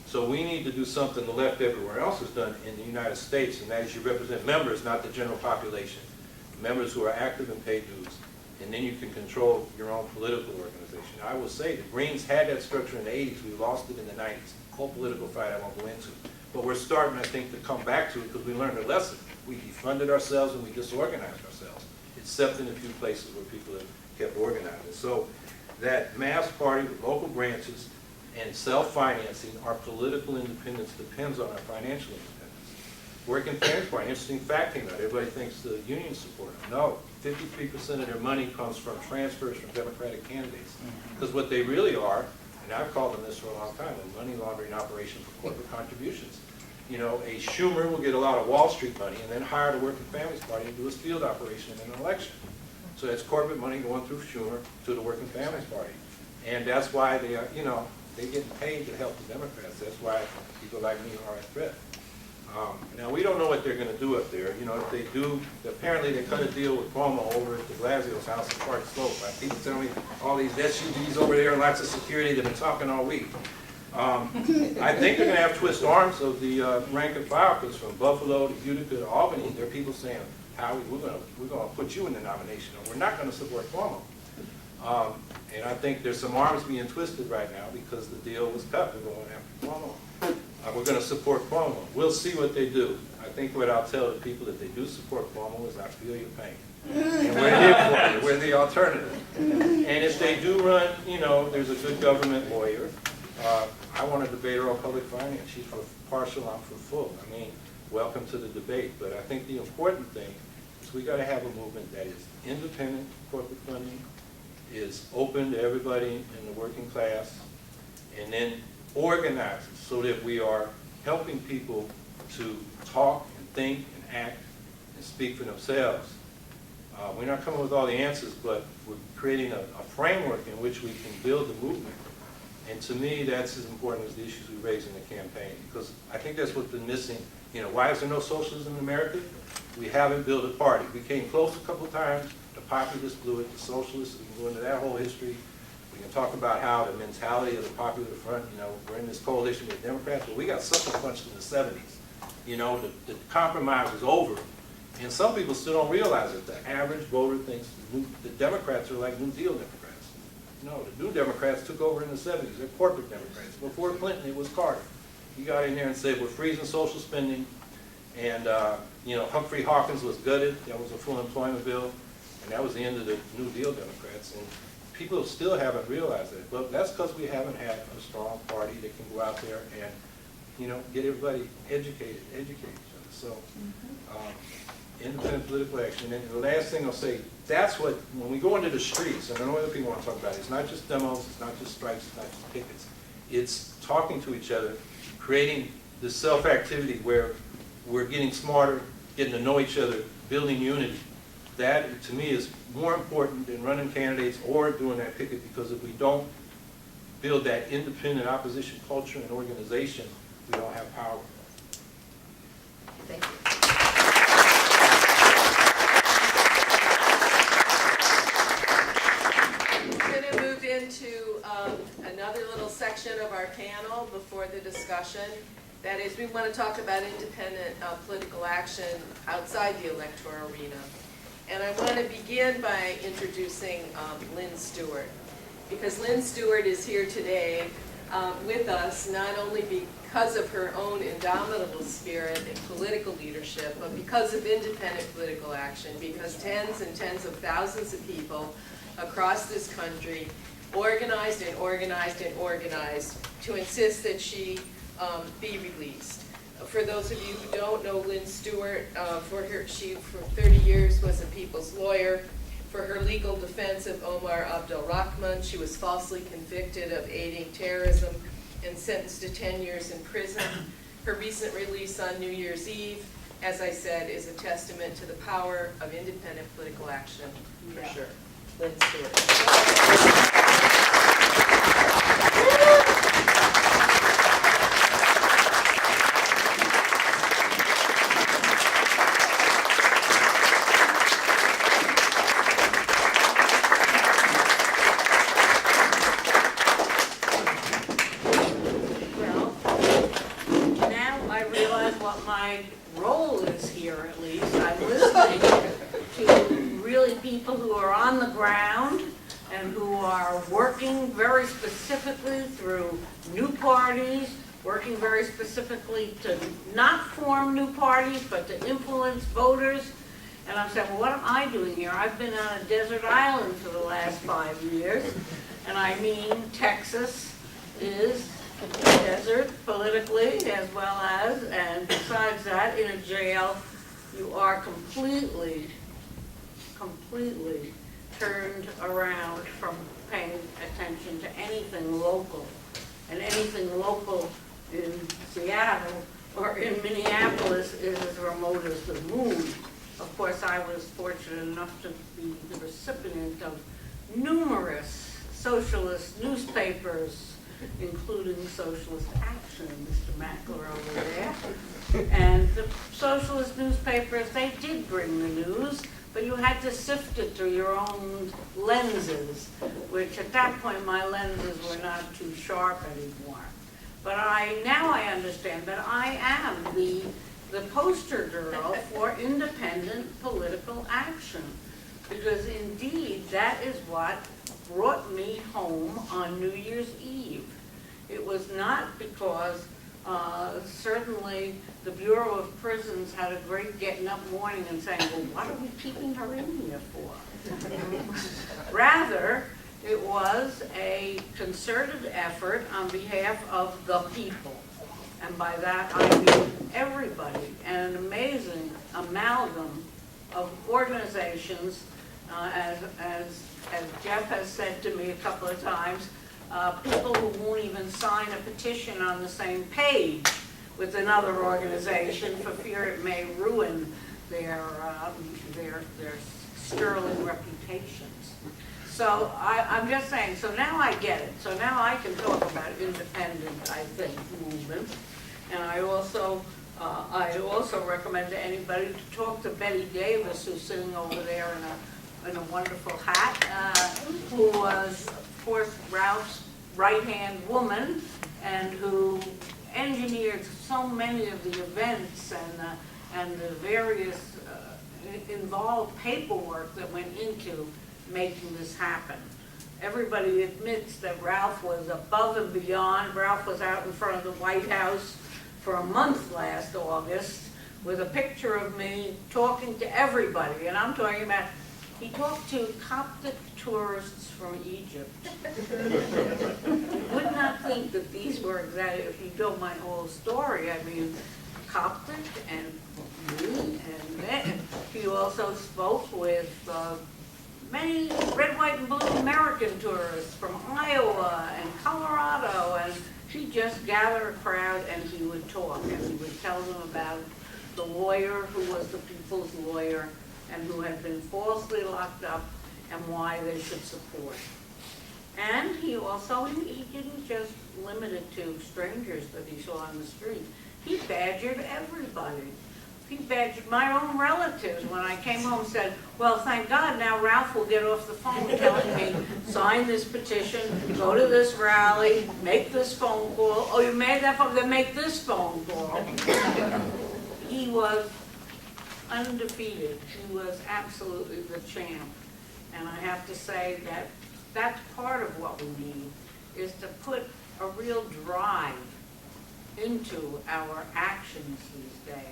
So we need to do something the left everywhere else has done in the United States, and that is you represent members, not the general population. Members who are active and pay dues. And then you can control your own political organization. I will say the Greens had that structure in the 80s. We lost it in the 90s. Whole political fight I won't go into. But we're starting, I think, to come back to it because we learned a lesson. We defunded ourselves and we disorganized ourselves, except in a few places where people have kept organizing. So that mass party with local branches and self-financing, our political independence depends on our financial independence. Working Families Party, interesting fact came out. Everybody thinks the unions support them. No, 53% of their money comes from transfers from Democratic candidates. Because what they really are, and I've called them this for a long time, a money laundering operation for corporate contributions. You know, a Schumer will get a lot of Wall Street money and then hire the Working Families Party to do his field operation in an election. So that's corporate money going through Schumer to the Working Families Party. And that's why they are, you know, they're getting paid to help the Democrats. That's why people like me are a threat. Now, we don't know what they're going to do up there. You know, if they do, apparently they cut a deal with Cuomo over at de Blasio's house in Park Slope. People tell me all these SUVs over there and lots of security. They've been talking all week. I think they're going to have twist arms of the rank and file, because from Buffalo to Utica to Albany, there are people saying, Howie, we're going to put you in the nomination, or we're not going to support Cuomo. And I think there's some arms being twisted right now because the deal was cut. We're going after Cuomo. We're going to support Cuomo. We'll see what they do. I think what I'll tell the people if they do support Cuomo is I feel your pain. And we're here for you. We're the alternative. And if they do run, you know, there's a good government lawyer. I want to debate her on public finance. She's for partial, I'm for full. I mean, welcome to the debate. But I think the important thing is we got to have a movement that is independent corporate funding, is open to everybody in the working class, and then organizes so that we are helping people to talk and think and act and speak for themselves. We're not coming with all the answers, but we're creating a framework in which we can build the movement. And to me, that's as important as the issues we raise in the campaign, because I think that's what's been missing. You know, why is there no socialism in America? We haven't built a party. We came close a couple times. The populists blew it. The socialists, we can go into that whole history. We can talk about how the mentality of the Popular Front, you know, we're in this coalition with Democrats, but we got sucker punched in the 70s. You know, the compromise was over. And some people still don't realize it. The average voter thinks the Democrats are like New Deal Democrats. No, the New Democrats took over in the 70s. They're corporate Democrats. Before Clinton, it was Carter. He got in there and said, we're freezing social spending. And, you know, Humphrey Hawkins was gutted. That was a full employment bill. And that was the end of the New Deal Democrats. And people still haven't realized that. But that's because we haven't had a strong party that can go out there and, you know, get everybody educate each other. So, independent political action. And the last thing I'll say, that's what, when we go into the streets, and I know other people want to talk about it, it's not just demos, it's not just strikes, it's not just pickets. It's talking to each other, creating this self-activity where we're getting smarter, getting to know each other, building unity. That, to me, is more important than running candidates or doing that picket, because if we don't build that independent opposition culture and organization, we don't have power. Thank you. We're going to move into another little section of our panel before the discussion. That is, we want to talk about independent political action outside the electoral arena. And I want to begin by introducing Lynne Stewart, because Lynne Stewart is here today with us not only because of her own indomitable spirit and political leadership, but because of independent political action, because tens and tens of thousands of people across this country organized and organized and organized to insist that she be released. For those of you who don't know Lynne Stewart, she for 30 years was a people's lawyer. For her legal defense of Omar Abdel-Rahman, she was falsely convicted of aiding terrorism and sentenced to 10 years in prison. Her recent release on New Year's Eve, as I said, is a testament to the power of independent political action, for sure. Lynne Stewart. Through new parties, working very specifically to not form new parties, but to influence voters. And I'm saying, well, what am I doing here? I've been on a desert island for the last 5 years. And I mean, Texas is a desert politically, as well as, and besides that, in a jail, you are completely turned around from paying attention to anything local. And anything local in Seattle or in Minneapolis is as remote as the moon. Of course, I was fortunate enough to be the recipient of numerous socialist newspapers, including Socialist Action, Mr. Mackler over there. And the socialist newspapers, they did bring the news, but you had to sift it through your own lenses, which at that point my lenses were not too sharp anymore. But now I understand that I am the poster girl for independent political action, because indeed that is what brought me home on New Year's Eve. It was not because certainly the Bureau of Prisons had a great getting up morning and saying, well, what are we keeping her in here for? Rather, it was a concerted effort on behalf of the people. And by that I mean everybody, and an amazing amalgam of organizations, as Jeff has said to me a couple of times, people who won't even sign a petition on the same page with another organization for fear it may ruin their sterling reputations. So I'm just saying, so now I get it. So now I can talk about independent, I think, movements. And I also recommend to anybody to talk to Betty Davis, who's sitting over there in a wonderful hat, who was course, Ralph's right-hand woman, and who engineered so many of the events and the various involved paperwork that went into making this happen. Everybody admits that Ralph was above and beyond. Ralph was out in front of the White House for a month last August with a picture of me talking to everybody. And I'm talking about, he talked to Coptic tourists from Egypt. You would not think that these were exactly, if you know my whole story, I mean, Coptic and me, and then he also spoke with many red, white, and blue American tourists from Iowa and Colorado, and he just gathered a crowd and he would talk, and he would tell them about the lawyer who was the people's lawyer and who had been falsely locked up and why they should support. And he also, he didn't just limit it to strangers that he saw on the street. He badgered everybody. He badgered my own relatives when I came home and said, well, thank God now Ralph will get off the phone telling me, sign this petition, go to this rally, make this phone call. Oh, you made that phone, then make this phone call. He was undefeated. He was absolutely the champ. And I have to say that that's part of what we need, is to put a real drive into our actions these days.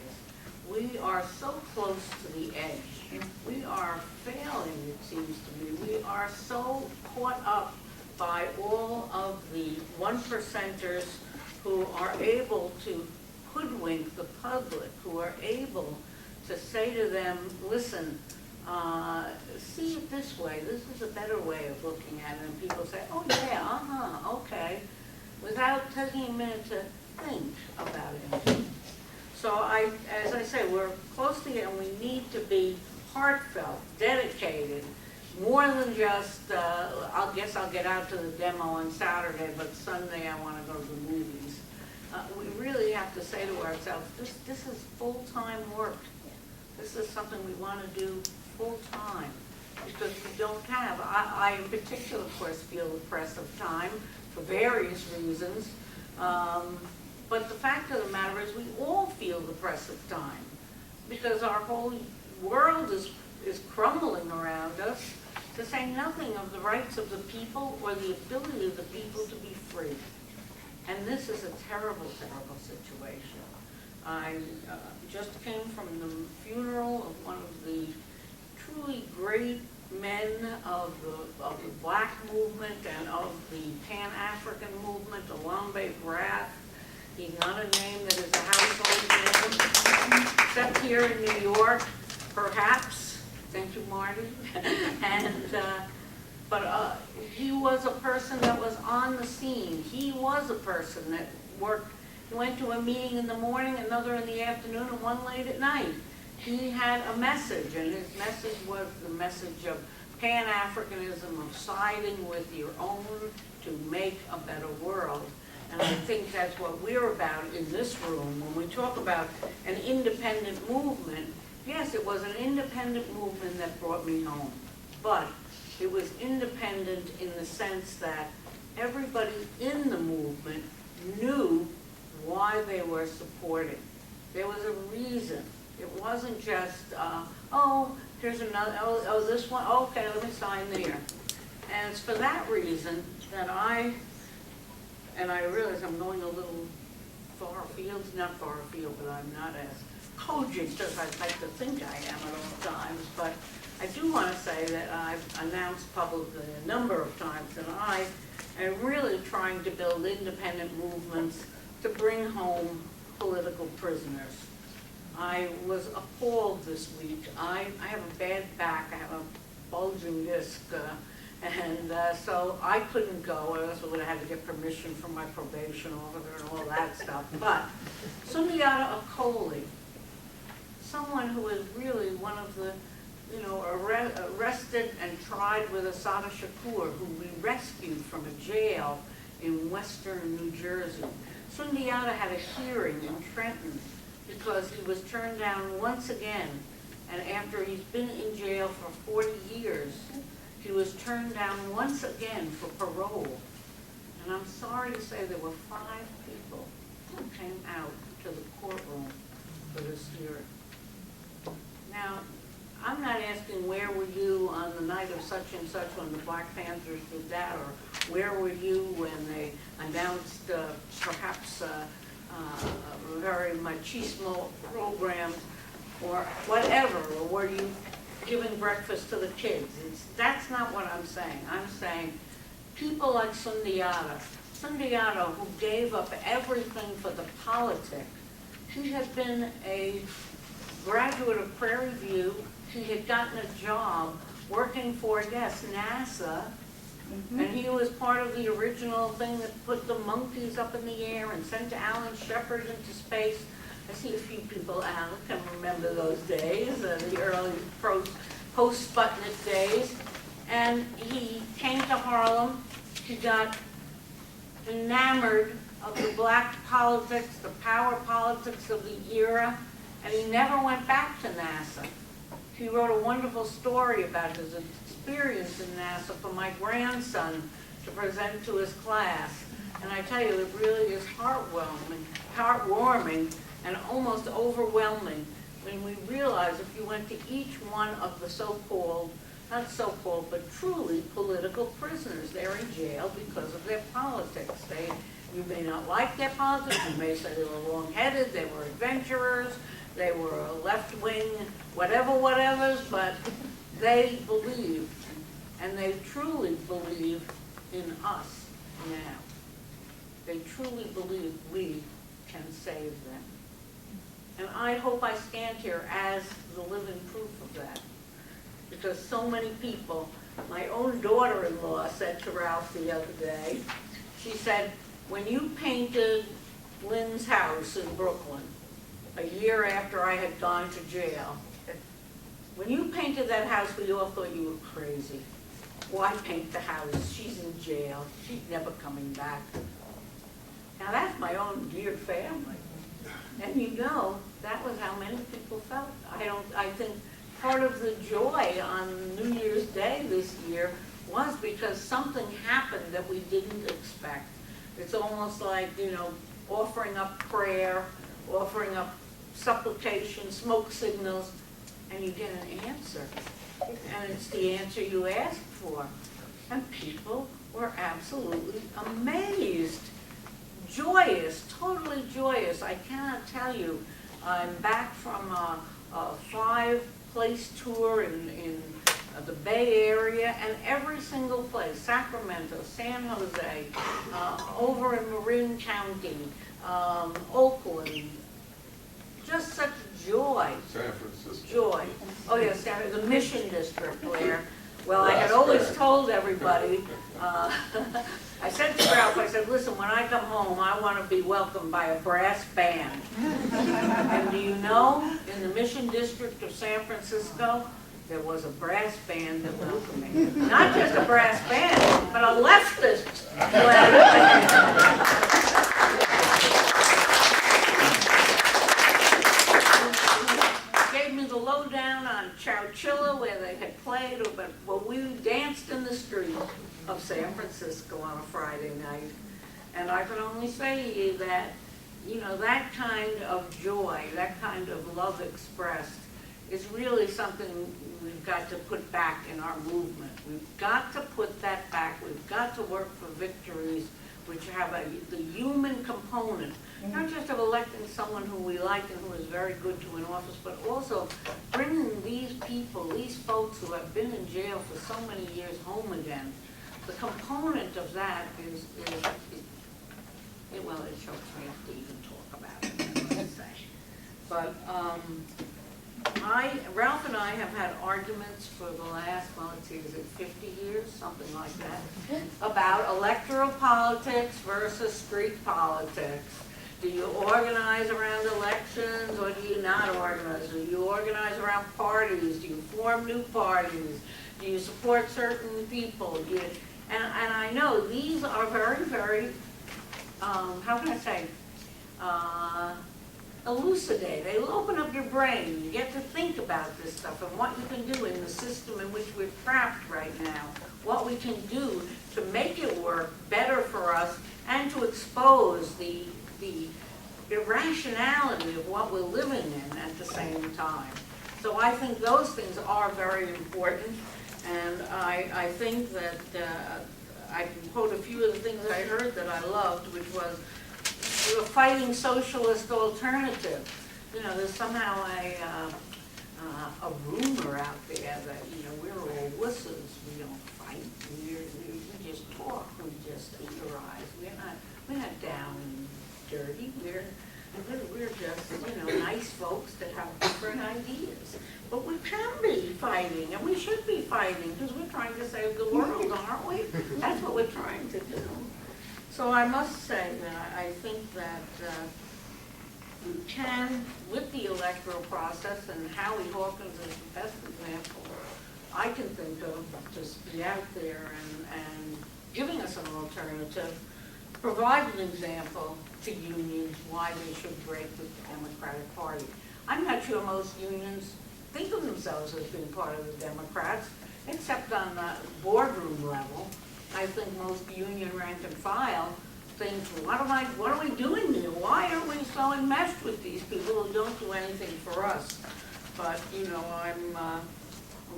We are so close to the edge. We are failing, it seems to me. We are so caught up by all of the one-percenters who are able to hoodwink the public, who are able to say to them, listen, see it this way, this is a better way of looking at it. And people say, oh yeah, okay, without taking a minute to think about it. So as I say, we're close to it, and we need to be heartfelt, dedicated, more than just, I guess I'll get out to the demo on Saturday, but Sunday I want to go to the movies. We really have to say to ourselves, this is full-time work. This is something we want to do full-time, because we don't have, I in particular, of course, feel the press of time for various reasons. But the fact of the matter is we all feel the press of time, because our whole world is crumbling around us, to say nothing of the rights of the people or the ability of the people to be free. And this is a terrible, terrible situation. I just came from the funeral of one of the truly great men of the Black movement and of the Pan-African movement, Alambe Grath. He's not a name that is a household name, except here in New York, perhaps. Thank you, Marty. But he was a person that was on the scene. He was a person that worked. He went to a meeting in the morning, another in the afternoon, and one late at night. He had a message, and his message was the message of Pan-Africanism, of siding with your own to make a better world. And I think that's what we're about in this room. When we talk about an independent movement, yes, it was an independent movement that brought me home. But it was independent in the sense that everybody in the movement knew why they were supporting. There was a reason. It wasn't just, oh, here's another, oh, this one, okay, let me sign there. And it's for that reason that I realize I'm going a little far afield, not far afield, but I'm not as cogent as I'd like to think I am at all times. But I do want to say that I've announced publicly a number of times that I am really trying to build independent movements to bring home political prisoners. I was appalled this week. I have a bad back. I have a bulging disc. So I couldn't go. I also would have had to get permission from my probation officer and all that stuff. But Sundiata Akoli, someone who is really one of the, arrested and tried with Assata Shakur, who we rescued from a jail in western New Jersey. Sundiata had a hearing in Trenton because he was turned down once again, and after he's been in jail for 40 years, He was turned down once again for parole. And I'm sorry to say there were 5 people who came out to the courtroom for this hearing. Now, I'm not asking where were you on the night of such and such when the Black Panthers did that, or where were you when they announced perhaps very machismo programs or whatever, or were you giving breakfast to the kids? That's not what I'm saying. I'm saying people like Sundiata, who gave up everything for the politics. She had been a graduate of Prairie View. She had gotten a job working for, yes, NASA, and he was part of the original thing that put the monkeys up in the air and sent Alan Shepard into space. I see a few people out can remember those days, the early post-Sputnik days. And he came to Harlem. He got enamored of the black politics, the power politics of the era, and he never went back to NASA. He wrote a wonderful story about his experience in NASA for my grandson to present to his class. And I tell you, it really is heartwarming, and almost overwhelming when we realize if you went to each one of the so-called, not so-called, but truly political prisoners, they're in jail because of their politics. You may not like their politics, you may say they were wrong-headed, they were adventurers, they were left-wing, whatevers, but they believed, and they truly believe in us now. They truly believe we can save them. And I hope I stand here as the living proof of that. Because so many people, my own daughter-in-law said to Ralph the other day, she said, when you painted Lynne's house in Brooklyn, a year after I had gone to jail, when you painted that house, we all thought you were crazy. Why paint the house? She's in jail. She's never coming back. Now that's my own dear family. And you know, that was how many people felt. I think part of the joy on New Year's Day this year was because something happened that we didn't expect. It's almost like, offering up prayer, offering up supplication, smoke signals, and you get an answer. And it's the answer you asked for. And people were absolutely amazed. Joyous, totally joyous. I cannot tell you. I'm back from a 5-place tour in the Bay Area, and every single place, Sacramento, San Jose, over in Marin County, Oakland, just such joy. San Francisco. Joy. Oh yes, the Mission District where, well, I had always told everybody, I said to Ralph, I said, listen, when I come home, I want to be welcomed by a brass band. And do you know, in the Mission District of San Francisco, there was a brass band that welcomed me. Not just a brass band, but a leftist brass band. Gave me the lowdown on Chowchilla, where they had played, but we danced in the street of San Francisco on a Friday night. And I can only say to you that, that kind of joy, that kind of love expressed is really something we've got to put back in our movement. We've got to put that back. We've got to work for victories which have the human component, not just of electing someone who we like and who is very good to an office, but also bringing these people, these folks who have been in jail for so many years home again. The component of that is well, it chokes me up to even talk about it, I must say. But Ralph and I have had arguments for the last, let's see, is it 50 years, something like that, about electoral politics versus street politics. Do you organize around elections or do you not organize? Do you organize around parties? Do you form new parties? Do you support certain people? And I know these are very, very, how can I say, elucidate, it'll open up your brain. You get to think about this stuff and what you can do in the system in which we're trapped right now, what we can do to make it work better for us and to expose the irrationality of what we're living in at the same time. So I think those things are very important, and I think that I can quote a few of the things I heard that I loved, which was, we were fighting Socialist Alternative. You know, there's somehow a rumor out there that, you know, we're all wusses, we don't fight, we just talk, we just theorize, we're not down and dirty, we're just, you know, nice folks that have different ideas. But we can be fighting, and we should be fighting, because we're trying to save the world, aren't we? That's what we're trying to do. So I must say that I think that we can, with the electoral process, and Howie Hawkins is the best example I can think of, just be out there and giving us an alternative, provide an example to unions why they should break with the Democratic Party. I'm not sure most unions think of themselves as being part of the Democrats, except on the boardroom level. I think most union rank and file think, what are we doing here? Why are we so enmeshed with these people who don't do anything for us? But, you know, I'm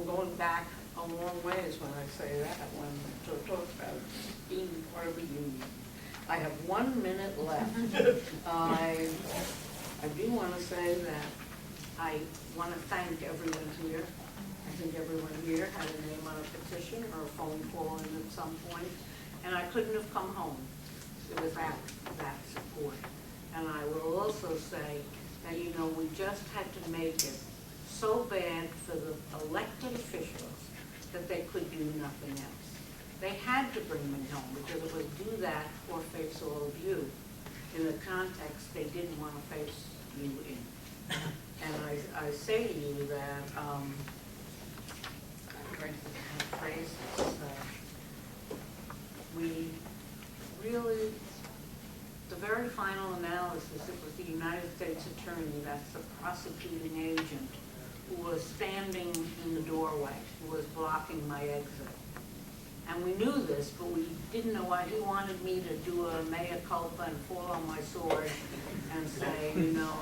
going back a long ways when I say that, when to talk about being part of a union. I have 1 minute left. I do want to say that I want to thank everyone here. I think everyone here had a name on a petition or a phone call in at some point, and I couldn't have come home without that support. And I will also say that, you know, we just had to make it so bad for the elected officials that they could do nothing else. They had to bring me home, because it was do that or face all of you. In the context they didn't want to face you in. And I say to you that, we really, the very final analysis, it was the United States Attorney, that's the prosecuting agent, who was standing in the doorway, who was blocking my exit. And we knew this, but we didn't know why. He wanted me to do a mea culpa and fall on my sword and say, you know,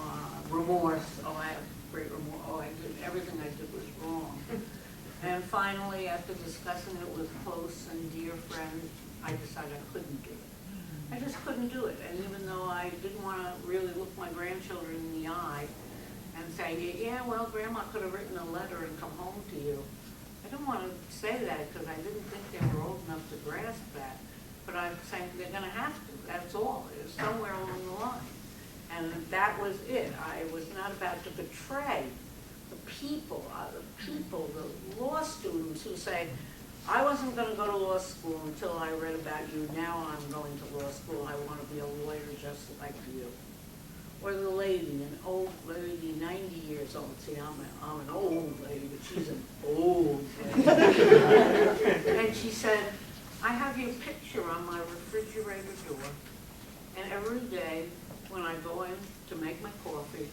remorse. Oh, I have great remorse. Oh, everything I did was wrong. And finally, after discussing it with close and dear friends, I decided I couldn't do it. I just couldn't do it. And even though I didn't want to really look my grandchildren in the eye and say, yeah, well, Grandma could have written a letter and come home to you. I didn't want to say that because I didn't think they were old enough to grasp that. But I'm saying they're going to have to. That's all. It was somewhere along the line. And that was it. I was not about to betray the people, the law students who say, I wasn't going to go to law school until I read about you. Now I'm going to law school. I want to be a lawyer just like you. Or the lady, an old lady, 90 years old. See, I'm an old lady, but she's an old lady. And she said, I have your picture on my refrigerator door. And every day when I go in to make my coffee,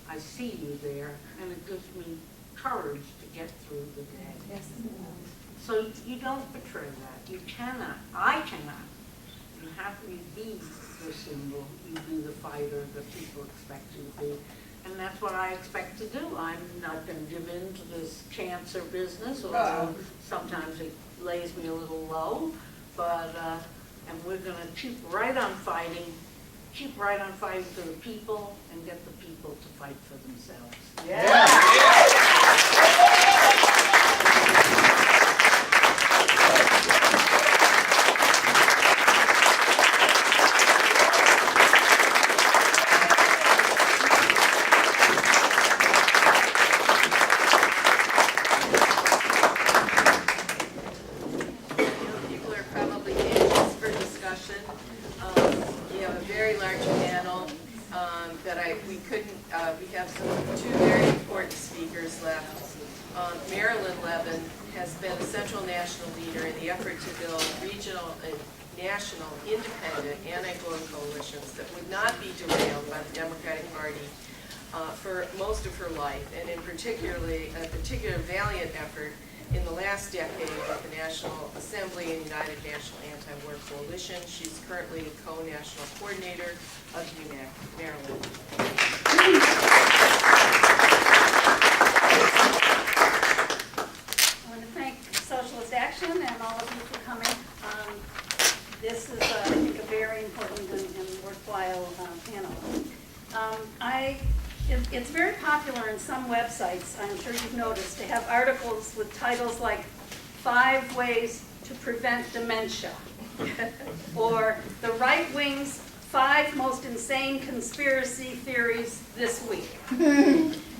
I see you there, and it gives me courage to get through the day. Yes. So you don't betray that. You cannot. I cannot. You have to be the symbol. You be the fighter that people expect you to be. And that's what I expect to do. I'm not going to give in to this cancer business, although sometimes it lays me a little low. But, and we're going to keep right on fighting for the people and get the people to fight for themselves. People are probably anxious for discussion. We have a very large panel that we couldn't, we have two very important speakers left. Marilyn Levin has been a central national leader in the effort to build regional and national independent anti-vote coalitions that would not be derailed by the Democratic Party for most of her life, and in a particular valiant effort in the last decade with the National Assembly and United National Anti-War Coalition. She's currently co-national coordinator of UNAC. Marilyn. I want to thank Socialist Action and all of you for coming. This is, I think, a very important and worthwhile panel. It's very popular in some websites, I'm sure you've noticed, to have articles with titles like 5 Ways to Prevent Dementia, or the right wing's 5 most insane conspiracy theories this week.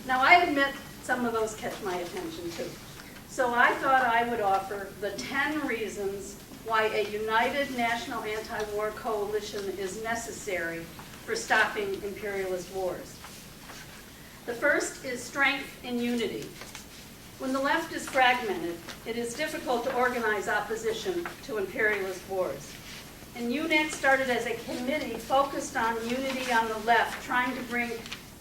Now, I admit some of those catch my attention too. So I thought I would offer the 10 reasons why a united national anti-war coalition is necessary for stopping imperialist wars. The first is strength in unity. When the left is fragmented, it is difficult to organize opposition to imperialist wars. And UNAC started as a committee focused on unity on the left, trying to bring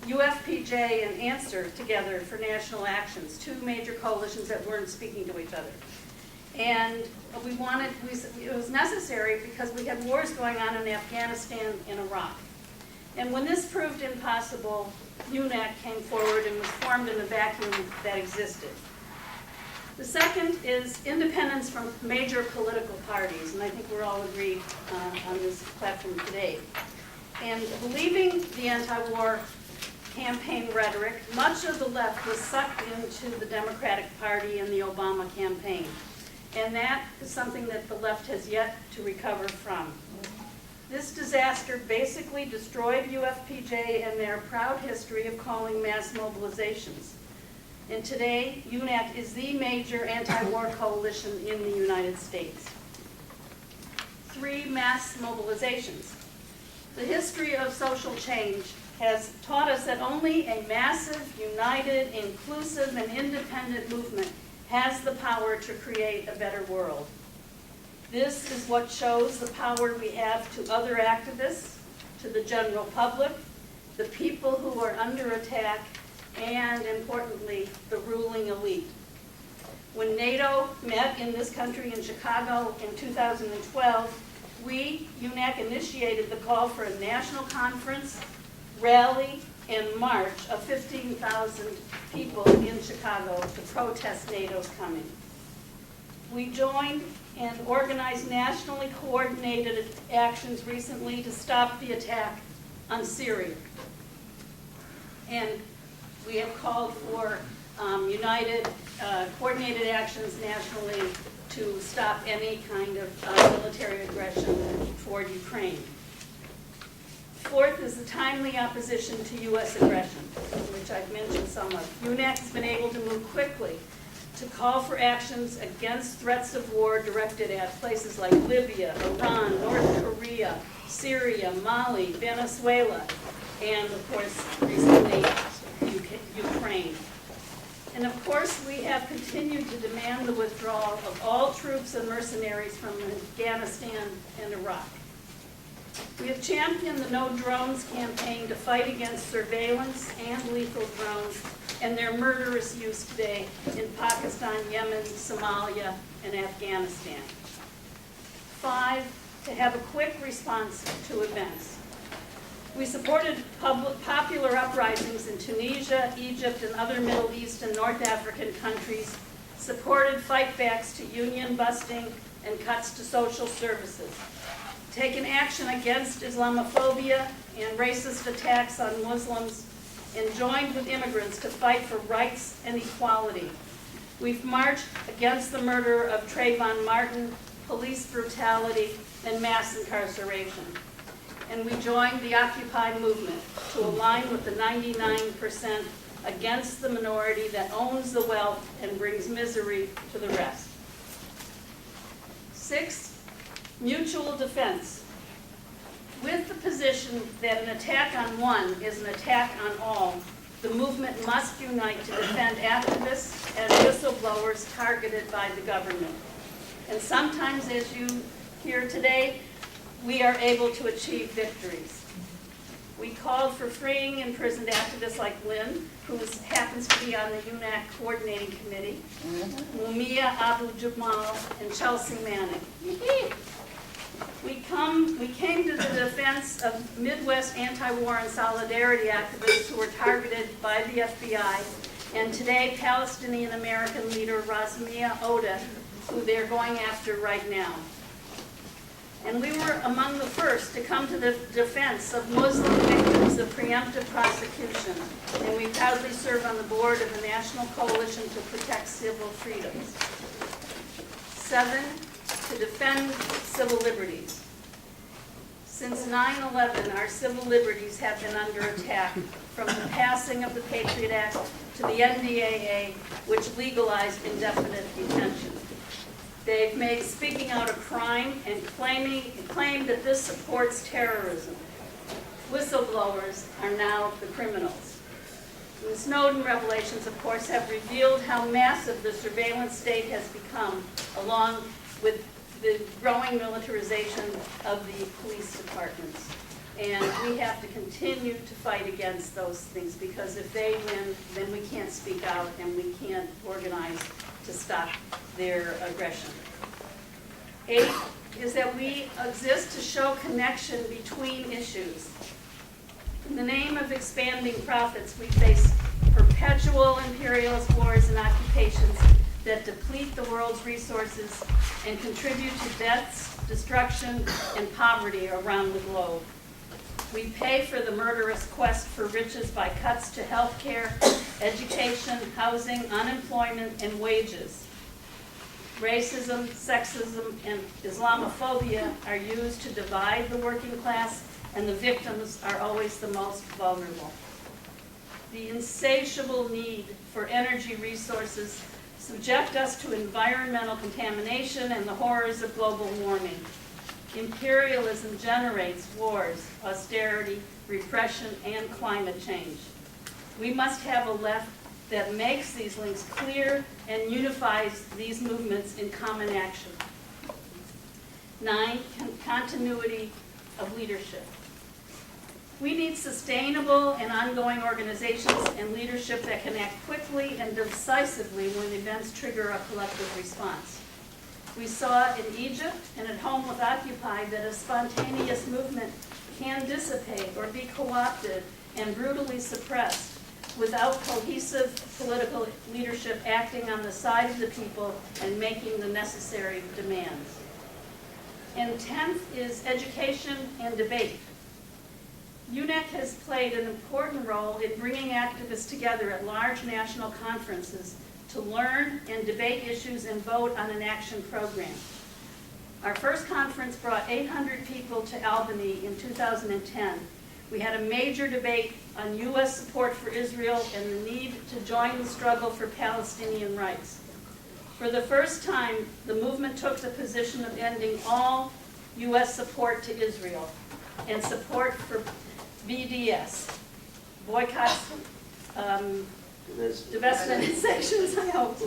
UFPJ and Answer together for national actions, 2 major coalitions that weren't speaking to each other. And it was necessary because we had wars going on in Afghanistan and Iraq. And when this proved impossible, UNAC came forward and was formed in the vacuum that existed. The second is independence from major political parties, and I think we're all agreed on this platform today. And believing the anti-war campaign rhetoric, much of the left was sucked into the Democratic Party and the Obama campaign. And that is something that the left has yet to recover from. This disaster basically destroyed UFPJ and their proud history of calling mass mobilizations. And today, UNAC is the major anti-war coalition in the United States. 3 mass mobilizations. The history of social change has taught us that only a massive, united, inclusive, and independent movement has the power to create a better world. This is what shows the power we have to other activists, to the general public, the people who are under attack, and importantly, the ruling elite. When NATO met in this country in Chicago in 2012, we, UNAC, initiated the call for a national conference, rally, and march of 15,000 people in Chicago to protest NATO's coming. We joined and organized nationally coordinated actions recently to stop the attack on Syria. And we have called for united, coordinated actions nationally to stop any kind of military aggression toward Ukraine. 4th is the timely opposition to U.S. aggression, which I've mentioned some of. UNAC has been able to move quickly to call for actions against threats of war directed at places like Libya, Iran, North Korea, Syria, Mali, Venezuela, and of course, recently, Ukraine. And of course, we have continued to demand the withdrawal of all troops and mercenaries from Afghanistan and Iraq. We have championed the No Drones campaign to fight against surveillance and lethal drones and their murderous use today in Pakistan, Yemen, Somalia, and Afghanistan. 5, to have a quick response to events. We supported popular uprisings in Tunisia, Egypt, and other Middle East and North African countries, supported fightbacks to union busting and cuts to social services, taken action against Islamophobia and racist attacks on Muslims, and joined with immigrants to fight for rights and equality. We've marched against the murder of Trayvon Martin, police brutality, and mass incarceration. And we joined the Occupy movement to align with the 99% against the minority that owns the wealth and brings misery to the rest. 6, mutual defense. With the position that an attack on one is an attack on all, the movement must unite to defend activists and whistleblowers targeted by the government. And sometimes, as you hear today, we are able to achieve victories. We called for freeing imprisoned activists like Lynne, who happens to be on the UNAC coordinating committee, Mumia Abu-Jamal, and Chelsea Manning. We came to the defense of Midwest anti-war and solidarity activists who were targeted by the FBI, and today Palestinian-American leader Razmia Oda, who they're going after right now. And we were among the first to come to the defense of Muslim victims of preemptive prosecution, and we proudly serve on the board of the National Coalition to Protect Civil Freedoms. 7, to defend civil liberties. Since 9/11, our civil liberties have been under attack, from the passing of the Patriot Act to the NDAA, which legalized indefinite detention. They've made speaking out a crime and claim that this supports terrorism. Whistleblowers are now the criminals. The Snowden revelations, of course, have revealed how massive the surveillance state has become, along with the growing militarization of the police departments. And we have to continue to fight against those things, because if they win, then we can't speak out and we can't organize to stop their aggression. 8 is that we exist to show connection between issues. In the name of expanding profits, we face perpetual imperialist wars and occupations that deplete the world's resources and contribute to deaths, destruction, and poverty around the globe. We pay for the murderous quest for riches by cuts to health care, education, housing, unemployment, and wages. Racism, sexism, and Islamophobia are used to divide the working class, and the victims are always the most vulnerable. The insatiable need for energy resources subject us to environmental contamination and the horrors of global warming. Imperialism generates wars, austerity, repression, and climate change. We must have a left that makes these links clear and unifies these movements in common action. 9, continuity of leadership. We need sustainable and ongoing organizations and leadership that can act quickly and decisively when events trigger a collective response. We saw in Egypt and at home with Occupy that a spontaneous movement can dissipate or be co-opted and brutally suppressed without cohesive political leadership acting on the side of the people and making the necessary demands. And 10th is education and debate. UNAC has played an important role in bringing activists together at large national conferences to learn and debate issues and vote on an action program. Our first conference brought 800 people to Albany in 2010. We had a major debate on U.S. support for Israel and the need to join the struggle for Palestinian rights. For the first time, the movement took the position of ending all U.S. support to Israel and support for BDS, boycotts, divestment and sanctions, I hope.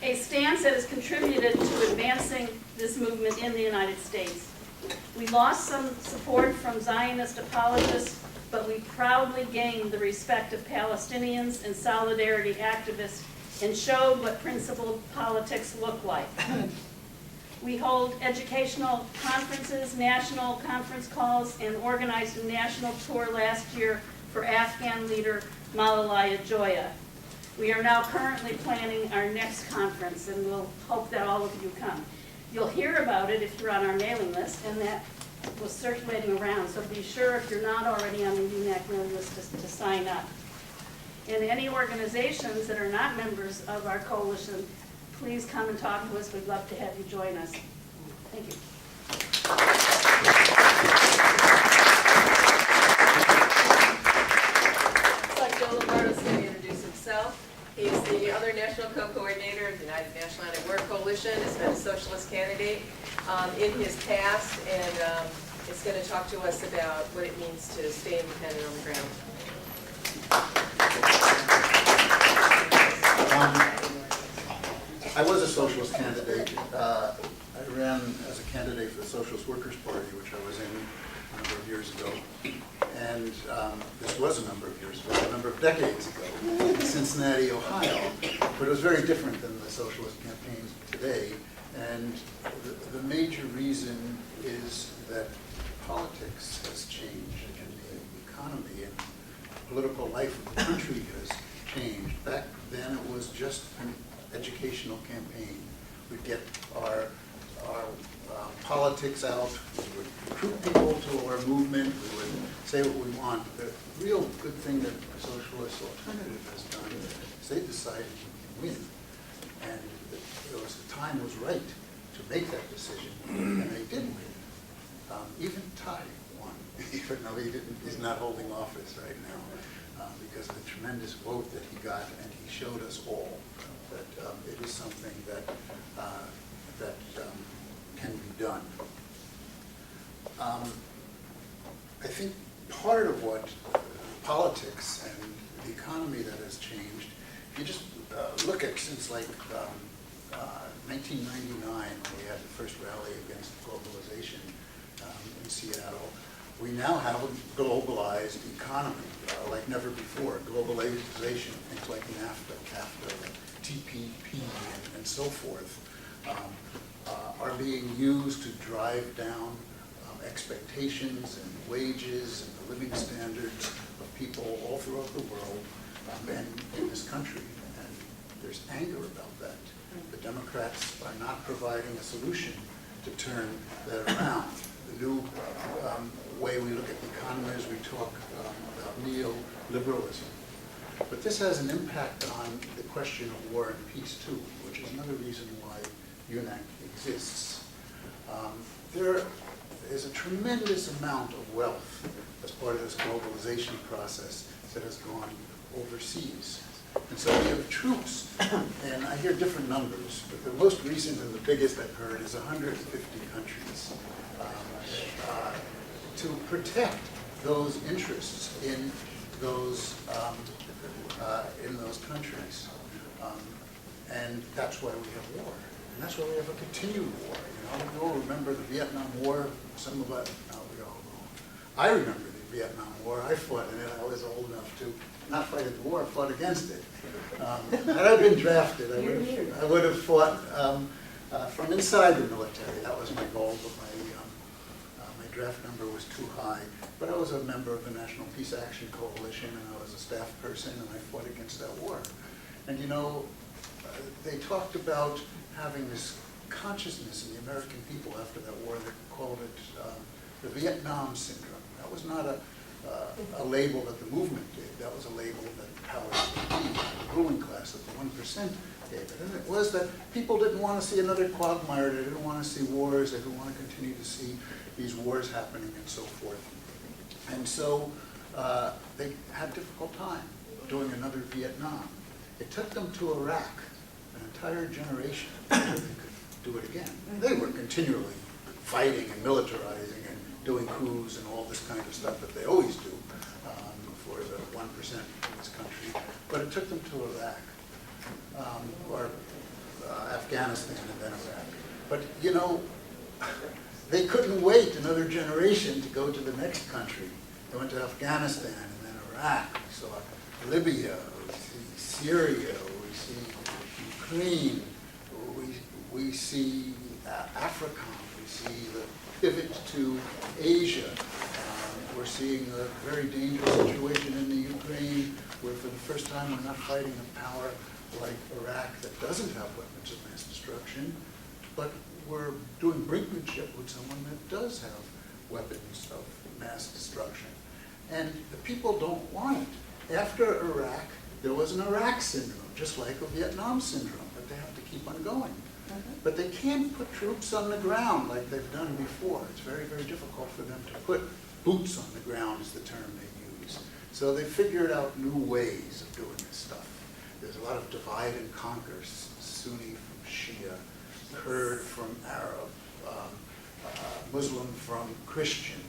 A stance that has contributed to advancing this movement in the United States. We lost some support from Zionist apologists, but we proudly gained the respect of Palestinians and solidarity activists and showed what principled politics look like. We hold educational conferences, national conference calls, and organized a national tour last year for Afghan leader Malalaya Joya. We are now currently planning our next conference, and we'll hope that all of you come. You'll hear about it if you're on our mailing list, and that was circulating around, so be sure if you're not already on the UNAC mailing list to sign up. And any organizations that are not members of our coalition, please come and talk to us. We'd love to have you join us. Thank you. Looks like Joe Lombardo's going to introduce himself. He's the other national co-coordinator of the United National Anti-War Coalition. Has been a socialist candidate in his past, and is going to talk to us about what it means to stay independent on the ground. I was a socialist candidate. I ran as a candidate for the Socialist Workers' Party, which I was in a number of years ago. And this was a number of years ago, a number of decades ago, in Cincinnati, Ohio. But it was very different than the socialist campaigns today. And the major reason is that politics has changed, and the economy and political life of the country has changed. Back then, it was just an educational campaign. We'd get our politics out, we would recruit people to our movement, we would say what we want. The real good thing that the Socialist Alternative has done is they decided to win. And the time was right to make that decision, and they did win. Even Ty won, even though he's not holding office right now, because of the tremendous vote that he got, and he showed us all that it is something that can be done. I think part of what politics and the economy that has changed, if you just look at since like 1999, when we had the first rally against globalization in Seattle, we now have a globalized economy like never before. Globalization, things like NAFTA, CAFTA, TPP, and so forth, are being used to drive down expectations and wages and the living standards of people all throughout the world and in this country. And there's anger about that. The Democrats are not providing a solution to turn that around. The new way we look at the economy is we talk about neoliberalism. But this has an impact on the question of war and peace too, which is another reason why UNAC exists. There is a tremendous amount of wealth as part of this globalization process that has gone overseas. And so we have troops, and I hear different numbers, but the most recent and the biggest I've heard is 150 countries to protect those interests in those countries. And that's why we have war. And that's why we have a continued war. You all remember the Vietnam War. Some of us, no, we all don't. I remember the Vietnam War. I fought in it. I was old enough to not fight in the war, I fought against it. Had I been drafted, I would have fought from inside the military. That was my goal, but my draft number was too high. But I was a member of the National Peace Action Coalition, and I was a staff person, and I fought against that war. And they talked about having this consciousness in the American people after that war. They called it the Vietnam syndrome. That was not a label that the movement did. That was a label that the powers that be, the ruling class of the 1% gave it. And it was that people didn't want to see another quagmire. They didn't want to see wars. They didn't want to continue to see these wars happening and so forth. And so they had a difficult time doing another Vietnam. It took them to Iraq, an entire generation, until they could do it again. They were continually fighting and militarizing and doing coups and all this kind of stuff that they always do for the 1% in this country. But it took them to Iraq, or Afghanistan and then Iraq. But they couldn't wait another generation to go to the next country. They went to Afghanistan and then Iraq. We saw Libya, we see Syria, we see Ukraine, we see Africa, we see the pivot to Asia. We're seeing a very dangerous situation in the Ukraine where for the first time we're not fighting a power like Iraq that doesn't have weapons of mass destruction, but we're doing brinkmanship with someone that does have weapons of mass destruction. And the people don't want it. After Iraq, there was an Iraq syndrome, just like a Vietnam syndrome, but they have to keep on going. But they can't put troops on the ground like they've done before. It's very, very difficult for them to put boots on the ground is the term they use. So they figured out new ways of doing this stuff. There's a lot of divide and conquer, Sunni from Shia, Kurd from Arab, Muslim from Christian.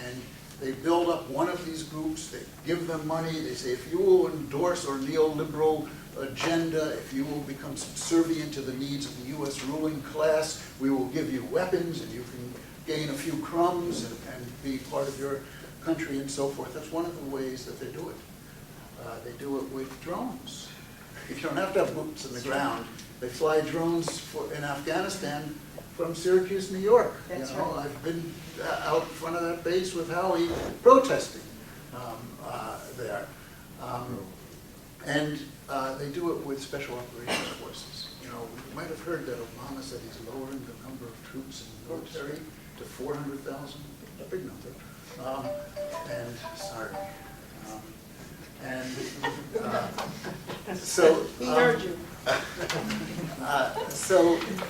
And they build up one of these groups, they give them money, they say, if you will endorse our neoliberal agenda, if you will become subservient to the needs of the U.S. ruling class, we will give you weapons and you can gain a few crumbs and be part of your country and so forth. That's one of the ways that they do it. They do it with drones. You don't have to have boots in the ground. They fly drones in Afghanistan from Syracuse, New York. That's you know, right. I've been out in front of that base with Howie protesting there. And they do it with special operations forces. You know, you might have heard that Obama said he's lowering the number of troops in the military to 400,000, a big number. And sorry. So. We heard you.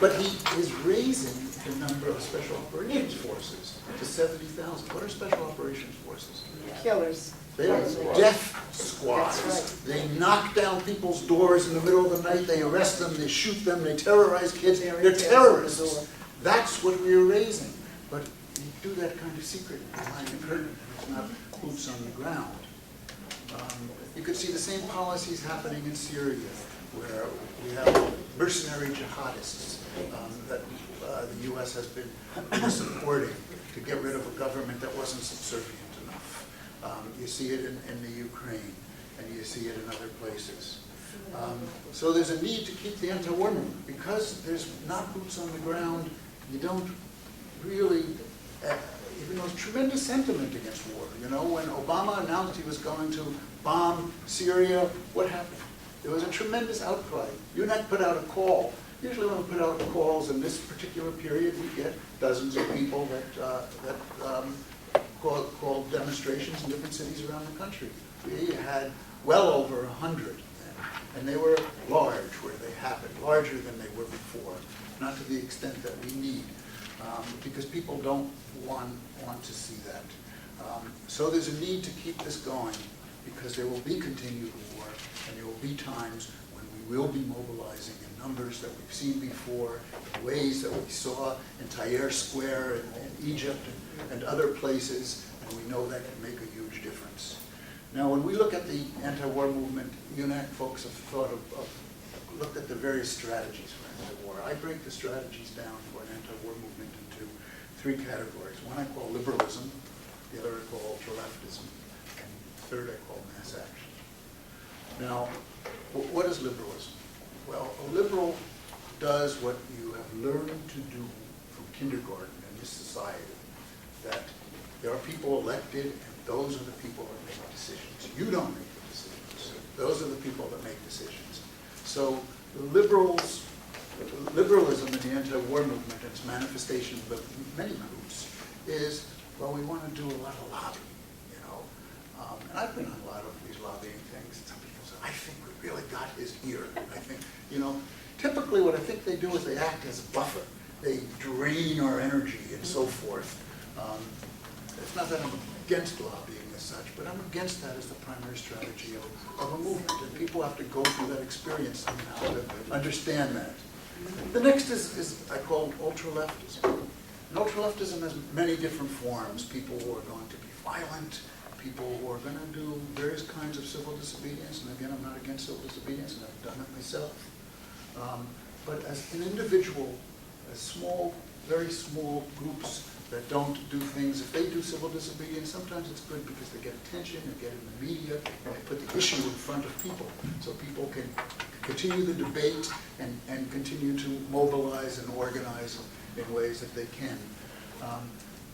But he is raising the number of special operations forces to 70,000. What are special operations forces? Killers. They are death squads. That's They knock down people's doors in the middle of the night, they arrest them, they shoot them, they terrorize kids. They're terrorists. That's what we are raising. But you do that kind of secret behind the curtain. It's not boots on the ground. You could see the same policies happening in Syria, where we have mercenary jihadists that the U.S. has been supporting to get rid of a government that wasn't subservient enough. You see it in the Ukraine, and you see it in other places. So there's a need to keep the anti-war movement. Because there's not boots on the ground, you don't really, even though there's tremendous sentiment against war. You know, when Obama announced he was going to bomb Syria, what happened? There was a tremendous outcry. UNEC put out a call. Usually when we put out calls in this particular period, we get dozens of people that call demonstrations in different cities around the country. We had well over 100 then, and they were large where they happened, larger than they were before, not to the extent that we need, because people don't want to see that. So there's a need to keep this going, because there will be continued war, and there will be times when we will be mobilizing in numbers that we've seen before, in ways that we saw in Tahrir Square in Egypt and other places, and we know that can make a huge difference. Now, when we look at the anti-war movement, UNAC folks have looked at the various strategies for anti-war. I break the strategies down for an anti-war movement into three categories. One I call liberalism, the other I call ultra-leftism, and the third I call mass action. Now, what is liberalism? Well, a liberal does what you have learned to do from kindergarten in this society, that there are people elected, and those are the people that make decisions. You don't make the decisions. Those are the people that make decisions. So liberalism in the anti-war movement and its manifestation of many groups is, well, we want to do a lot of lobbying, you know. And I've been on a lot of these lobbying things. Some people say, I think we really got his ear. I think, you know, typically what I think they do is they act as a buffer. They drain our energy and so forth. It's not that I'm against lobbying as such, but I'm against that as the primary strategy of a movement. And people have to go through that experience somehow to understand that. The next is I call ultra-leftism. And ultra-leftism has many different forms. People who are going to be violent, people who are going to do various kinds of civil disobedience. And again, I'm not against civil disobedience, and I've done it myself. But as an individual, as small, very small groups that don't do things, if they do civil disobedience, sometimes it's good because they get attention, they get in the media, and they put the issue in front of people, so people can continue the debate and continue to mobilize and organize in ways that they can.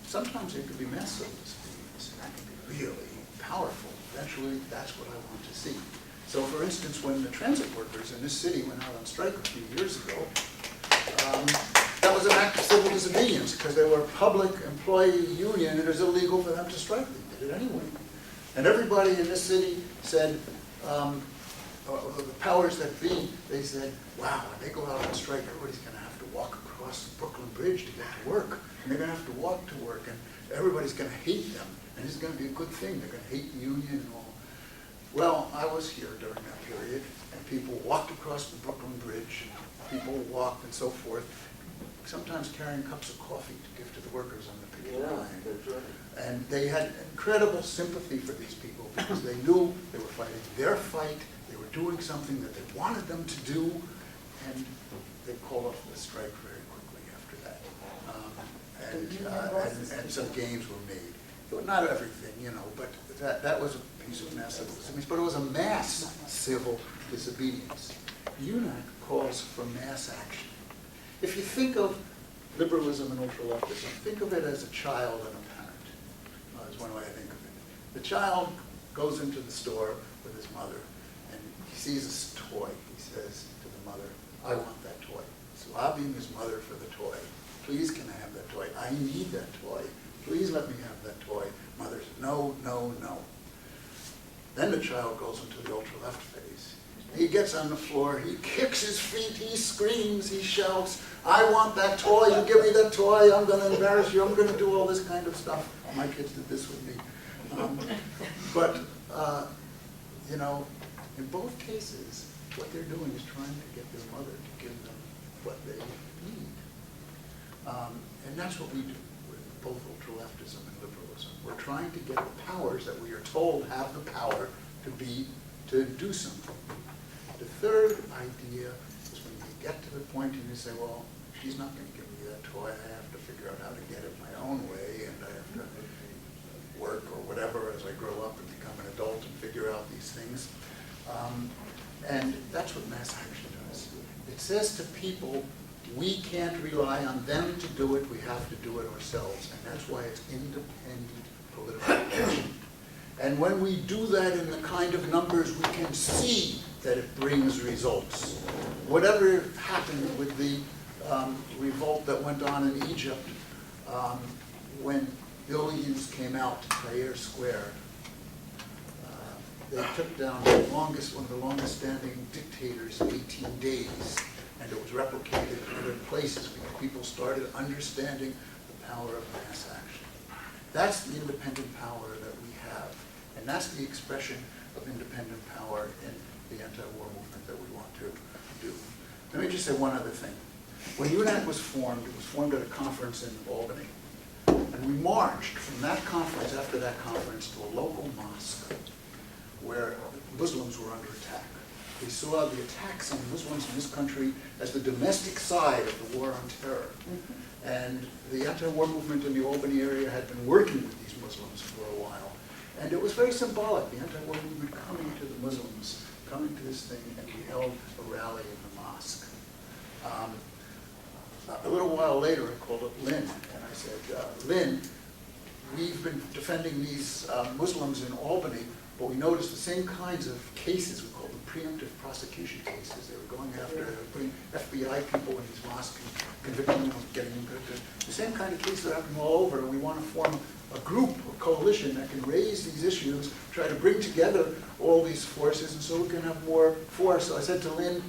Sometimes it could be mass civil disobedience, and that can be really powerful. Eventually, that's what I want to see. So for instance, when the transit workers in this city went out on strike a few years ago, that was an act of civil disobedience because they were a public employee union and it was illegal for them to strike. They did it anyway. And everybody in this city said, the powers that be, they said, wow, when they go out on strike, everybody's going to have to walk across the Brooklyn Bridge to get to work. And they're going to have to walk to work, and everybody's going to hate them. And it's going to be a good thing. They're going to hate the union and all. Well, I was here during that period, and people walked across the Brooklyn Bridge, and people walked and so forth, sometimes carrying cups of coffee to give to the workers on the picket line. That's right. And they had incredible sympathy for these people because they knew they were fighting their fight, they were doing something that they wanted them to do, and they called off the strike very quickly after that. and some gains were made. But not everything, you know, but that was a piece of mass civil disobedience, but it was a mass civil disobedience. UNAC calls for mass action. If you think of liberalism and ultra-leftism, think of it as a child and a parent. That's one way I think of it. The child goes into the store with his mother, and he sees a toy. He says to the mother, I want that toy. So lobbying his mother for the toy. Please can I have that toy? I need that toy. Please let me have that toy. Mother says, no, no, no. Then the child goes into the ultra-left phase. He gets on the floor, he kicks his feet, he screams, he shouts, I want that toy, you give me that toy, I'm going to embarrass you, I'm going to do all this kind of stuff. My kids did this with me. You know, in both cases, what they're doing is trying to get their mother to give them what they need. And that's what we do with both ultra-leftism and liberalism. We're trying to get the powers that we are told have the power to do something. The third idea is when you get to the point and you say, well, she's not going to give me that toy. I have to figure out how to get it my own way, and I have to work or whatever as I grow up and become an adult and figure out these things. And that's what mass action does. It says to people, we can't rely on them to do it, we have to do it ourselves. And that's why it's independent political action. And when we do that in the kind of numbers, we can see that it brings results. Whatever happened with the revolt that went on in Egypt, when billions came out to Tahrir Square, they took down one of the longest standing dictators in 18 days. And it was replicated in other places because people started understanding the power of mass action. That's the independent power that we have. And that's the expression of independent power in the anti-war movement that we want to do. Let me just say one other thing. When UNAC was formed, it was formed at a conference in Albany. And we marched from that conference, after that conference, to a local mosque where Muslims were under attack. We saw the attacks on Muslims in this country as the domestic side of the war on terror. And the anti-war movement in the Albany area had been working with these Muslims for a while. And it was very symbolic, the anti-war movement coming to the Muslims, coming to this thing, and we held a rally in the mosque. A little while later, I called up Lynne, and I said, Lynne, we've been defending these Muslims in Albany, but we noticed the same kinds of cases, we call them preemptive prosecution cases. They were going after, putting FBI people in these mosques and convicting them of getting convicted. The same kind of cases are happening all over, and we want to form a group, a coalition that can raise these issues, try to bring together all these forces, and so we can have more force. So I said to Lynne,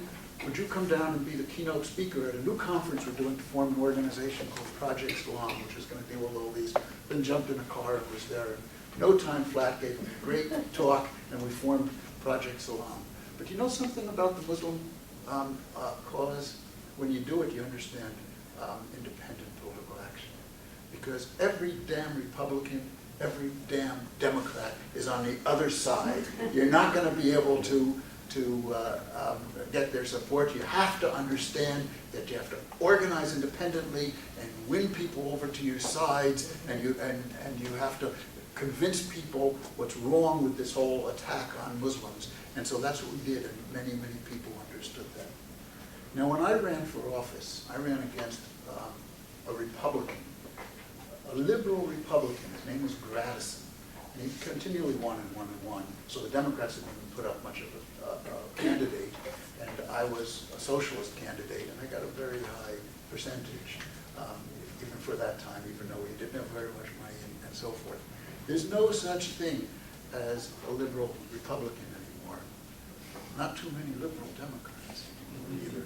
would you come down and be the keynote speaker at a new conference we're doing to form an organization called Project Salam, which is going to deal with all these. Then jumped in a car and was there. No time flat, gave a great talk, and we formed Project Salam. But you know something about the Muslim cause? When you do it, you understand independent political action. Because every damn Republican, every damn Democrat is on the other side. You're not going to be able to get their support. You have to understand that you have to organize independently and win people over to your sides, and you have to convince people what's wrong with this whole attack on Muslims. And so that's what we did, and many, many people understood that. Now, when I ran for office, I ran against a Republican, a liberal Republican. His name was Gradison. And he continually won and won and won. So the Democrats didn't even put up much of a candidate. And I was a socialist candidate, and I got a very high percentage, even for that time, even though he didn't have very much money and so forth. There's no such thing as a liberal Republican anymore. Not too many liberal Democrats either.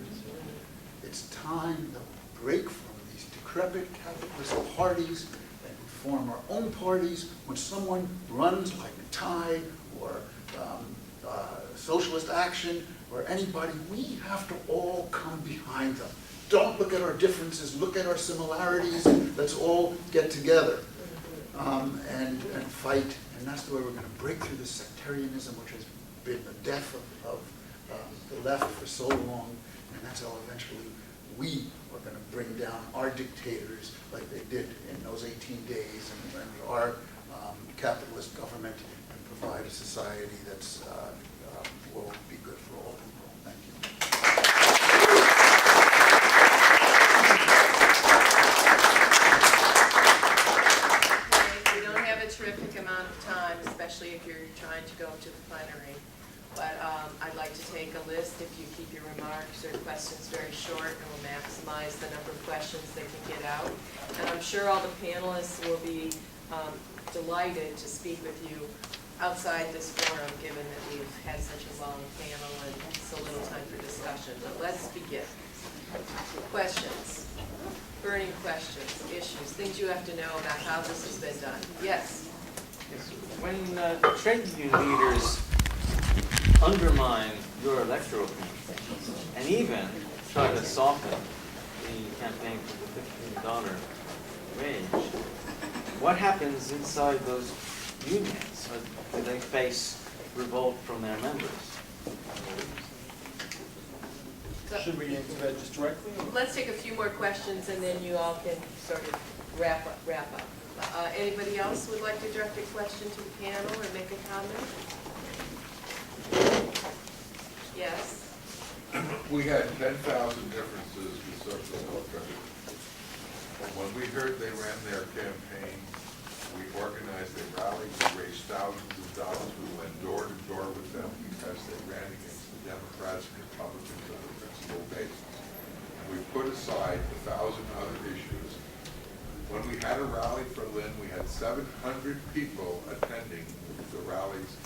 It's time to break from these decrepit capitalist parties and form our own parties. When someone runs like Tide or Socialist Action or anybody, we have to all come behind them. Don't look at our differences, look at our similarities. Let's all get together and fight. And that's the way we're going to break through this sectarianism, which has been the death of the left for so long. And that's how eventually we are going to bring down our dictators like they did in those 18 days, and our capitalist government, and provide a society that's will be good for all people. Thank you. We don't have a terrific amount of time, especially if you're trying to go to the plenary. But I'd like to take a list, if you keep your remarks or questions very short, and we'll maximize the number of questions they can get out. And I'm sure all the panelists will be delighted to speak with you outside this forum, given that we've had such a long panel and so little time for discussion. But let's begin. Questions, burning questions, issues, things you have to know about how this has been done. Yes? Yes. When the trade union leaders undermine your electoral campaign and even try to soften the campaign for the $15 wage, what happens inside those unions? Do they face revolt from their members? Should we answer that just directly? Let's take a few more questions and then you all can sort of wrap up. Anybody else would like to direct a question to the panel or make a comment? Yes? We had 10,000 differences with Socialist Alternative. When we heard they ran their campaign, we organized a rally, we raised thousands of dollars, we went door to door with them because they ran against the Democrats and Republicans on a principle basis. And we put aside 1,000 other issues. When we had a rally for Lynne, we had 700 people attending the rallies,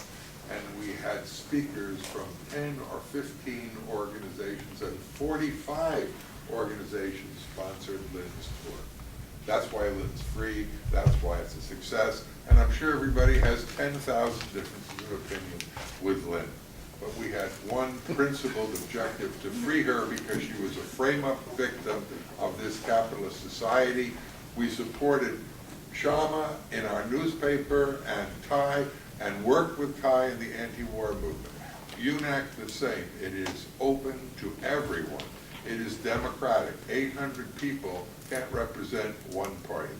and we had speakers from 10 or 15 organizations, and 45 organizations sponsored Lynne's tour. That's why Lynne's free, that's why it's a success, and I'm sure everybody has 10,000 differences of opinion with Lynne. But we had one principled objective, to free her because she was a frame-up victim of this capitalist society. We supported Shama in our newspaper and Ty, and worked with Ty in the anti-war movement. UNAC the same. It is open to everyone. It is democratic. 800 people can't represent one party.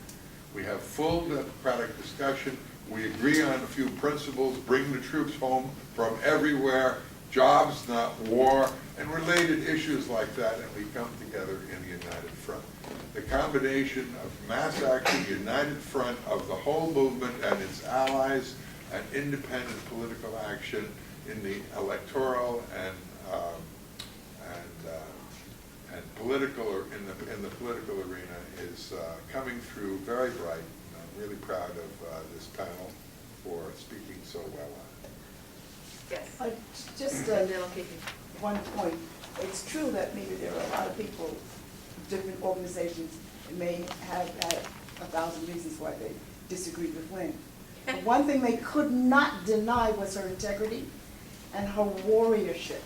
We have full democratic discussion. We agree on a few principles, bring the troops home from everywhere, jobs, not war, and related issues like that, and we come together in the United Front. The combination of mass action, united front of the whole movement and its allies, and independent political action in the electoral and political, or in the political arena, is coming through very bright. And I'm really proud of this panel for speaking so well on it. Yes? Just And then I'll keep you. one point. It's true that maybe there are a lot of people, different organizations, that may have had 1,000 reasons why they disagreed with Lynne. But one thing they could not deny was her integrity and her warriorship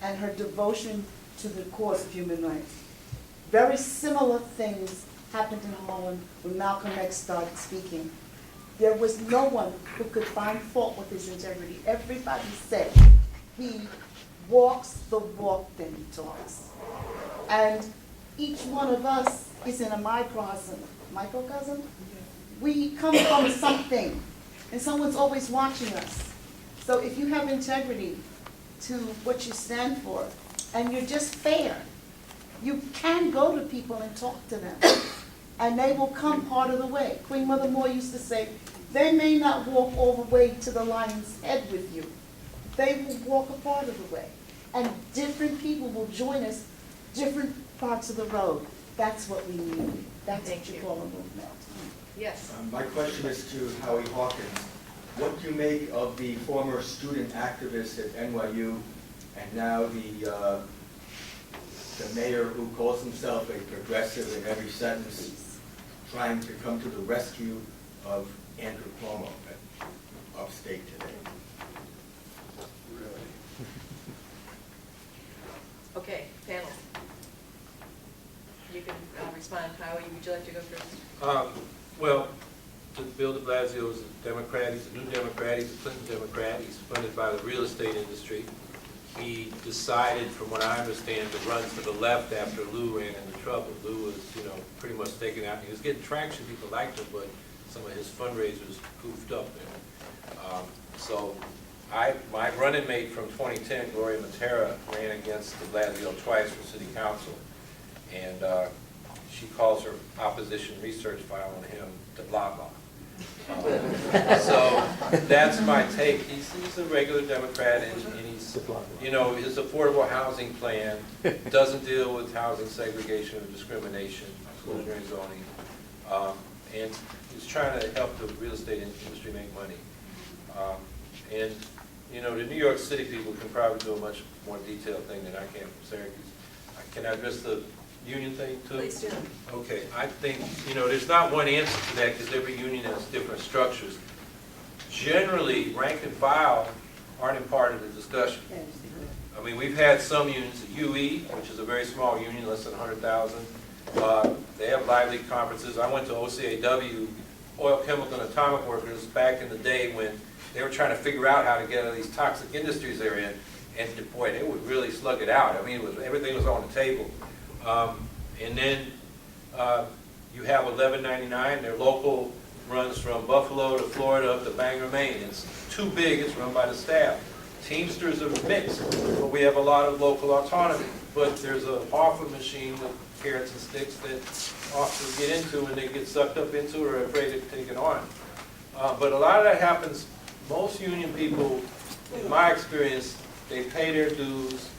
and her devotion to the cause of human rights. Very similar things happened in Harlem when Malcolm X started speaking. There was no one who could find fault with his integrity. Everybody said he walks the walk that he talks. And each one of us is in a microcosm. We come from something, and someone's always watching us. So if you have integrity to what you stand for, and you're just fair, you can go to people and talk to them, and they will come part of the way. Queen Mother Moore used to say, they may not walk all the way to the lion's head with you. They will walk a part of the way. And different people will join us, different parts of the road. That's what we need. That's what you call a movement. Yes? My question is to Howie Hawkins. What do you make of the former student activist at NYU and now the mayor who calls himself a progressive in every sentence, trying to come to the rescue of Andrew Cuomo upstate today? Okay, panel. You can respond. Howie, would you like to go first? Well, Bill de Blasio is a Democrat. He's a new Democrat. He's a Clinton Democrat. He's funded by the real estate industry. he decided, from what I understand, to run to the left after Lou ran into trouble. Lou was, pretty much taken out. He was getting traction, people liked him, but some of his fundraisers goofed up there. So my running mate from 2010, Gloria Matera, ran against de Blasio twice for city council. And she calls her opposition research file on him the blah blah. So that's my take. He's a regular Democrat, and he's, his affordable housing plan doesn't deal with housing segregation or discrimination, exclusionary zoning, and he's trying to help the real estate industry make money. And the New York City people can probably do a much more detailed thing than I can from Syracuse. Can I address the union thing too? Please do. Okay, I think, there's not one answer to that because every union has different structures. Generally, rank and file aren't a part of the discussion. I mean, we've had some unions, UE, which is a very small union, less than 100,000. They have lively conferences. I went to OCAW, Oil, Chemical, and Atomic Workers, back in the day when they were trying to figure out how to get out of these toxic industries they're in. And boy, they would really slug it out. I mean, everything was on the table. And then you have 1199. Their local runs from Buffalo to Florida up to Bangor, Maine. It's too big. It's run by the staff. Teamsters are mixed, but we have a lot of local autonomy. But there's a Hoffa machine with carrots and sticks that officers get into, and they get sucked up into or are afraid of taking on. But a lot of that happens. Most union people, in my experience, they pay their dues.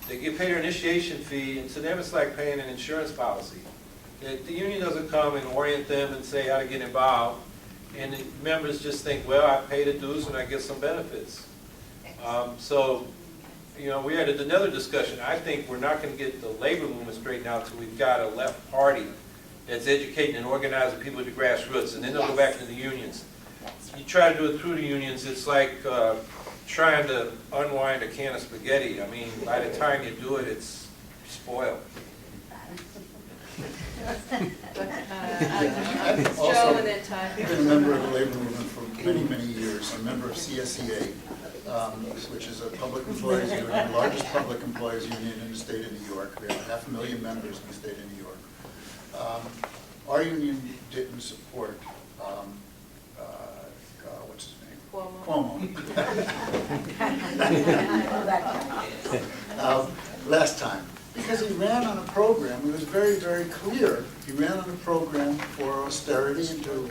They get paid their initiation fee, and to them it's like paying an insurance policy. The union doesn't come and orient them and say how to get involved, and the members just think, well, I pay the dues and I get some benefits. So, we had another discussion. I think we're not going to get the labor movement straightened out until we've got a left party that's educating and organizing people at the grassroots, and then they'll go back to the unions. You try to do it through the unions, it's like trying to unwind a can of spaghetti. I mean, by the time you do it, it's spoiled. Joe and then Ty. I've been a member of the labor movement for many, many years. I'm a member of CSEA, which is a public employees union, the largest public employees union in the state of New York. We have 500,000 members in the state of New York. Our union didn't support what's his name? Cuomo. Last time, because he ran on a program, he was very, very clear. He ran on a program for austerity and to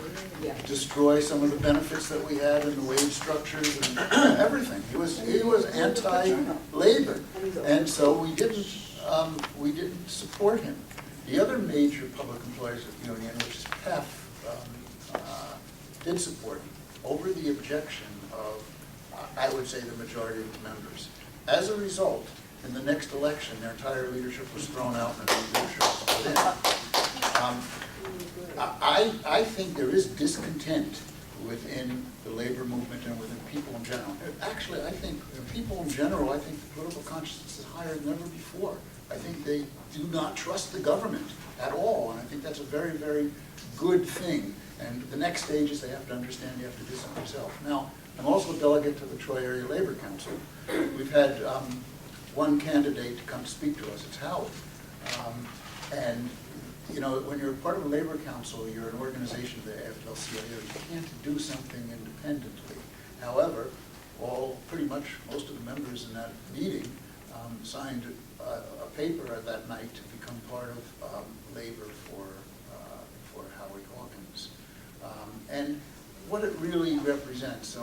destroy some of the benefits that we had in the wage structures and everything. He was anti-labor, and so we didn't support him. The other major public employees union, which is PEF, did support him over the objection of, I would say, the majority of the members. As a result, in the next election, their entire leadership was thrown out and a new leadership was put in. I think there is discontent within the labor movement and within people in general. Actually, I think people in general, I think the political consciousness is higher than ever before. I think they do not trust the government at all, and I think that's a very, very good thing. And the next stage is they have to understand you have to do something yourself. Now, I'm also a delegate to the Troy Area Labor Council. We've had one candidate to come speak to us, it's Howie. And when you're part of a labor council, you're an organization of the AFL-CIO, you can't do something independently. However, pretty much most of the members in that meeting signed a paper at that night to become part of labor for Howie Hawkins. And what it really represents, so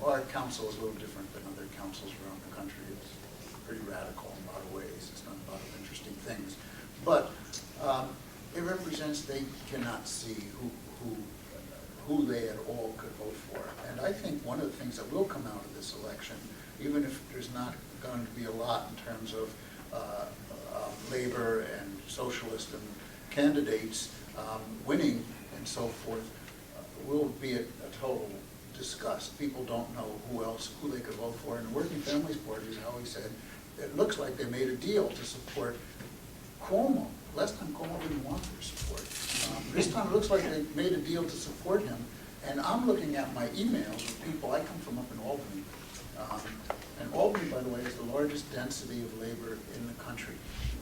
our council is a little different than other councils around the country. It's pretty radical in a lot of ways. It's done a lot of interesting things. But it represents they cannot see who they at all could vote for. And I think one of the things that will come out of this election, even if there's not going to be a lot in terms of labor and socialist and candidates winning and so forth, will be a total disgust. People don't know who they could vote for. And the Working Families Party, as Howie said, it looks like they made a deal to support Cuomo. Last time Cuomo didn't want their support. This time it looks like they made a deal to support him. And I'm looking at my emails with people. I come from up in Albany. And Albany, by the way, is the largest density of labor in the country.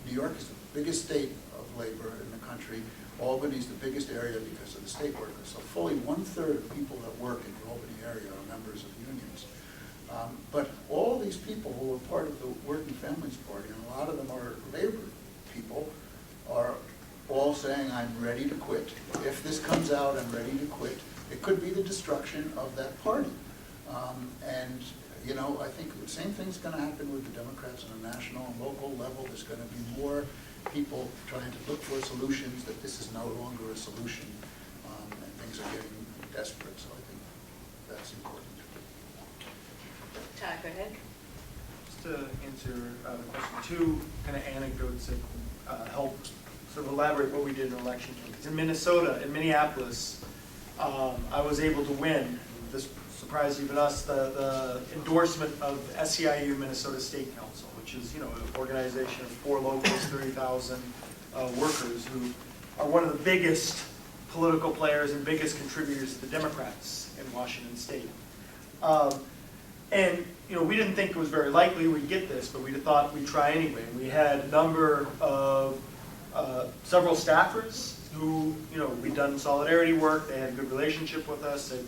New York is the biggest state of labor in the country. Albany is the biggest area because of the state workers. So fully 1/3 of people that work in the Albany area are members of unions. But all these people who are part of the Working Families Party, and a lot of them are labor people, are all saying, I'm ready to quit. If this comes out, I'm ready to quit. It could be the destruction of that party. And you know, I think the same thing's going to happen with the Democrats on a national and local level. There's going to be more people trying to look for solutions, that this is no longer a solution, and things are getting desperate. So I think that's important. Todd, go ahead. Just to answer the question, two kind of anecdotes that help sort of elaborate what we did in election campaigns. In Minnesota, in Minneapolis, I was able to win, this surprised even us, the endorsement of SEIU Minnesota State Council, which is, you know, an organization of 4 locals, 30,000 workers who are one of the biggest political players and biggest contributors to the Democrats in Washington State. And you know, we didn't think it was very likely we'd get this, but we thought we'd try anyway. We had a number of several staffers who, you know, we'd done solidarity work. They had a good relationship with us. They'd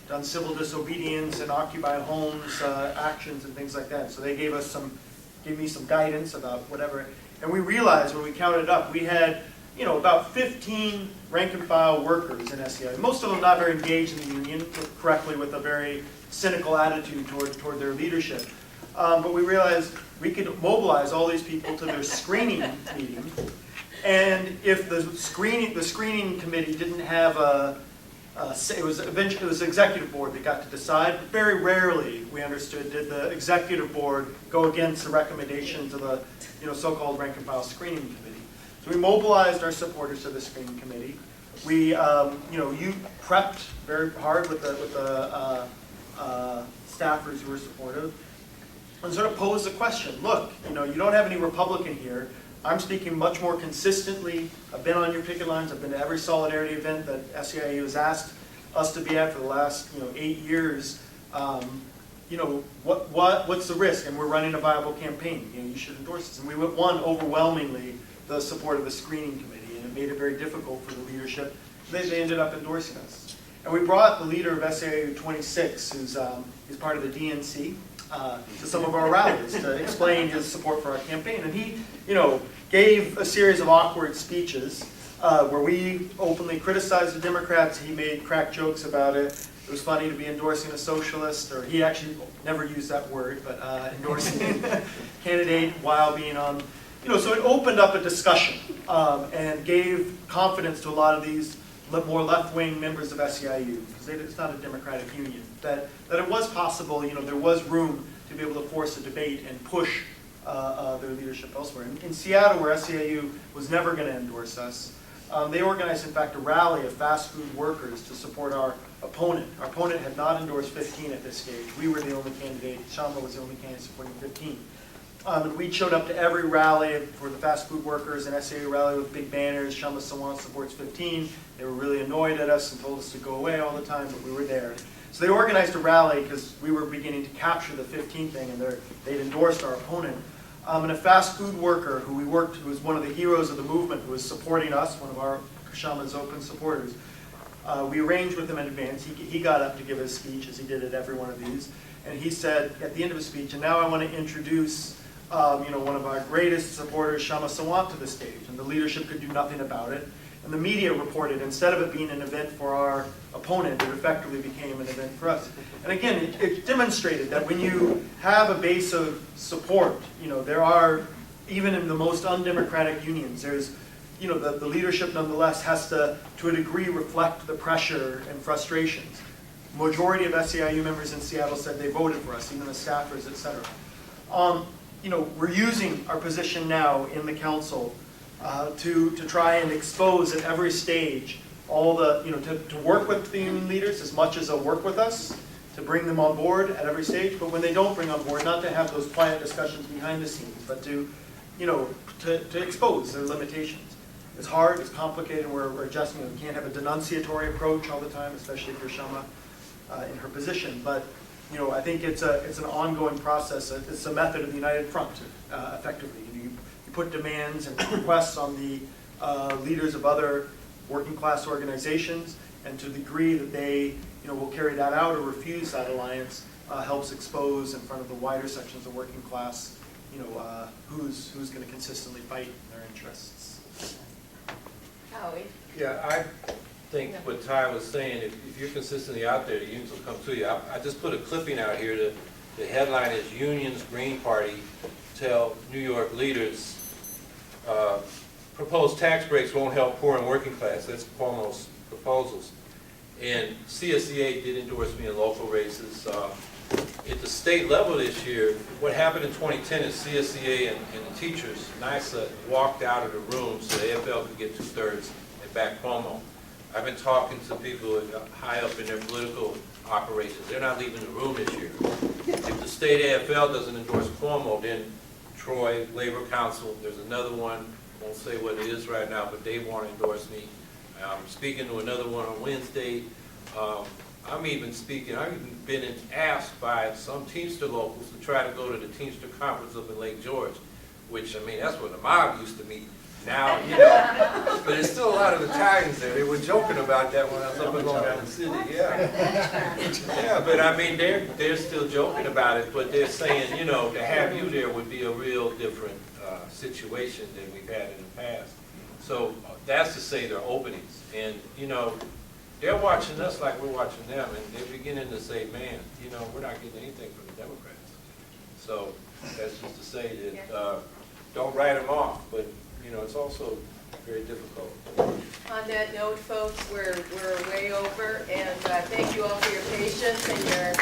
done civil disobedience and occupied homes actions and things like that. So they gave me some guidance about whatever. And we realized when we counted up, we had, you know, about 15 rank and file workers in SEI. Most of them not very engaged in the union, correctly, with a very cynical attitude toward their leadership. But we realized we could mobilize all these people to their screening meeting. And if the screening committee didn't have it was executive board that got to decide. Very rarely, we understood, did the executive board go against the recommendations of the, you know, so-called rank and file screening committee. So we mobilized our supporters to the screening committee. We, you know, you prepped very hard with the staffers who were supportive, and sort of posed the question: look, you know, you don't have any Republican here. I'm speaking much more consistently. I've been on your picket lines. I've been to every solidarity event that SEIU has asked us to be at for the last, you know, 8 years. You know, what's the risk? And we're running a viable campaign. You know, you should endorse this. And we won overwhelmingly the support of the screening committee, and it made it very difficult for the leadership. They ended up endorsing us. And we brought the leader of SEIU 26, who's part of the DNC, to some of our rallies to explain his support for our campaign. And he, you know, gave a series of awkward speeches where we openly criticized the Democrats. He made crack jokes about it. It was funny to be endorsing a socialist, or he actually never used that word, but endorsing a candidate while being on, you know, so it opened up a discussion and gave confidence to a lot of these more left-wing members of SEIU, because it's not a democratic union, that it was possible, you know, there was room to be able to force a debate and push their leadership elsewhere. In Seattle, where SEIU was never going to endorse us, they organized, in fact, a rally of fast food workers to support our opponent. Our opponent had not endorsed 15 at this stage. We were the only candidate. Shama was the only candidate supporting 15. And we showed up to every rally for the fast food workers and SEIU rally with big banners. Shama Sawant supports 15. They were really annoyed at us and told us to go away all the time, but we were there. So they organized a rally because we were beginning to capture the 15 thing, and they'd endorsed our opponent. And a fast food worker who was one of the heroes of the movement, who was supporting us, one of our Shama's open supporters. We arranged with him in advance. He got up to give his speech, as he did at every one of these, and he said at the end of his speech, and now I want to introduce you know, one of our greatest supporters, Shama Sawant, to the stage, and the leadership could do nothing about it. And the media reported, instead of it being an event for our opponent, it effectively became an event for us. And again, it demonstrated that when you have a base of support, you know, there are, even in the most undemocratic unions, there's, you know, the leadership nonetheless has to a degree, reflect the pressure and frustrations. Majority of SEIU members in Seattle said they voted for us, even the staffers, et cetera. You know, we're using our position now in the council to try and expose at every stage all the, you know, to work with the union leaders as much as they'll work with us, to bring them on board at every stage, but when they don't bring on board, not to have those quiet discussions behind the scenes, but to, you know, to expose their limitations. It's hard, it's complicated, we're adjusting. We can't have a denunciatory approach all the time, especially for Shama in her position, but I think it's an ongoing process. It's a method of the United Front, effectively. You put demands and requests on the leaders of other working class organizations, and to the degree that they will carry that out or refuse that alliance, helps expose in front of the wider sections of working class who's going to consistently fight their interests. Howie? Yeah, I think what Ty was saying, if you're consistently out there, the unions will come to you. I just put a clipping out here. The headline is Unions Green Party tell New York leaders proposed tax breaks won't help poor and working class. That's Cuomo's proposals. And CSEA did endorse me in local races. At the state level this year, what happened in 2010 is CSEA and the teachers, NYSA, walked out of the room so the AFL could get 2/3 and back Cuomo. I've been talking to people high up in their political operations. They're not leaving the room this year. If the state AFL doesn't endorse Cuomo, then Troy, Labor Council, there's another one, won't say what it is right now, but they want to endorse me. I'm speaking to another one on Wednesday. I've even been asked by some Teamster locals to try to go to the Teamster conference up in Lake George, which, I mean, that's where the mob used to meet. Now, but there's still a lot of Italians there. They were joking about that when I was up in Long Island City, yeah, but I mean, they're still joking about it, but they're saying, to have you there would be a real different situation than we've had in the past. So that's to say there are openings, and they're watching us like we're watching them, and they're beginning to say, man, we're not getting anything from the Democrats. So that's just to say that don't write them off, but it's also very difficult. On that note, folks, we're way over, and thank you all for your patience and your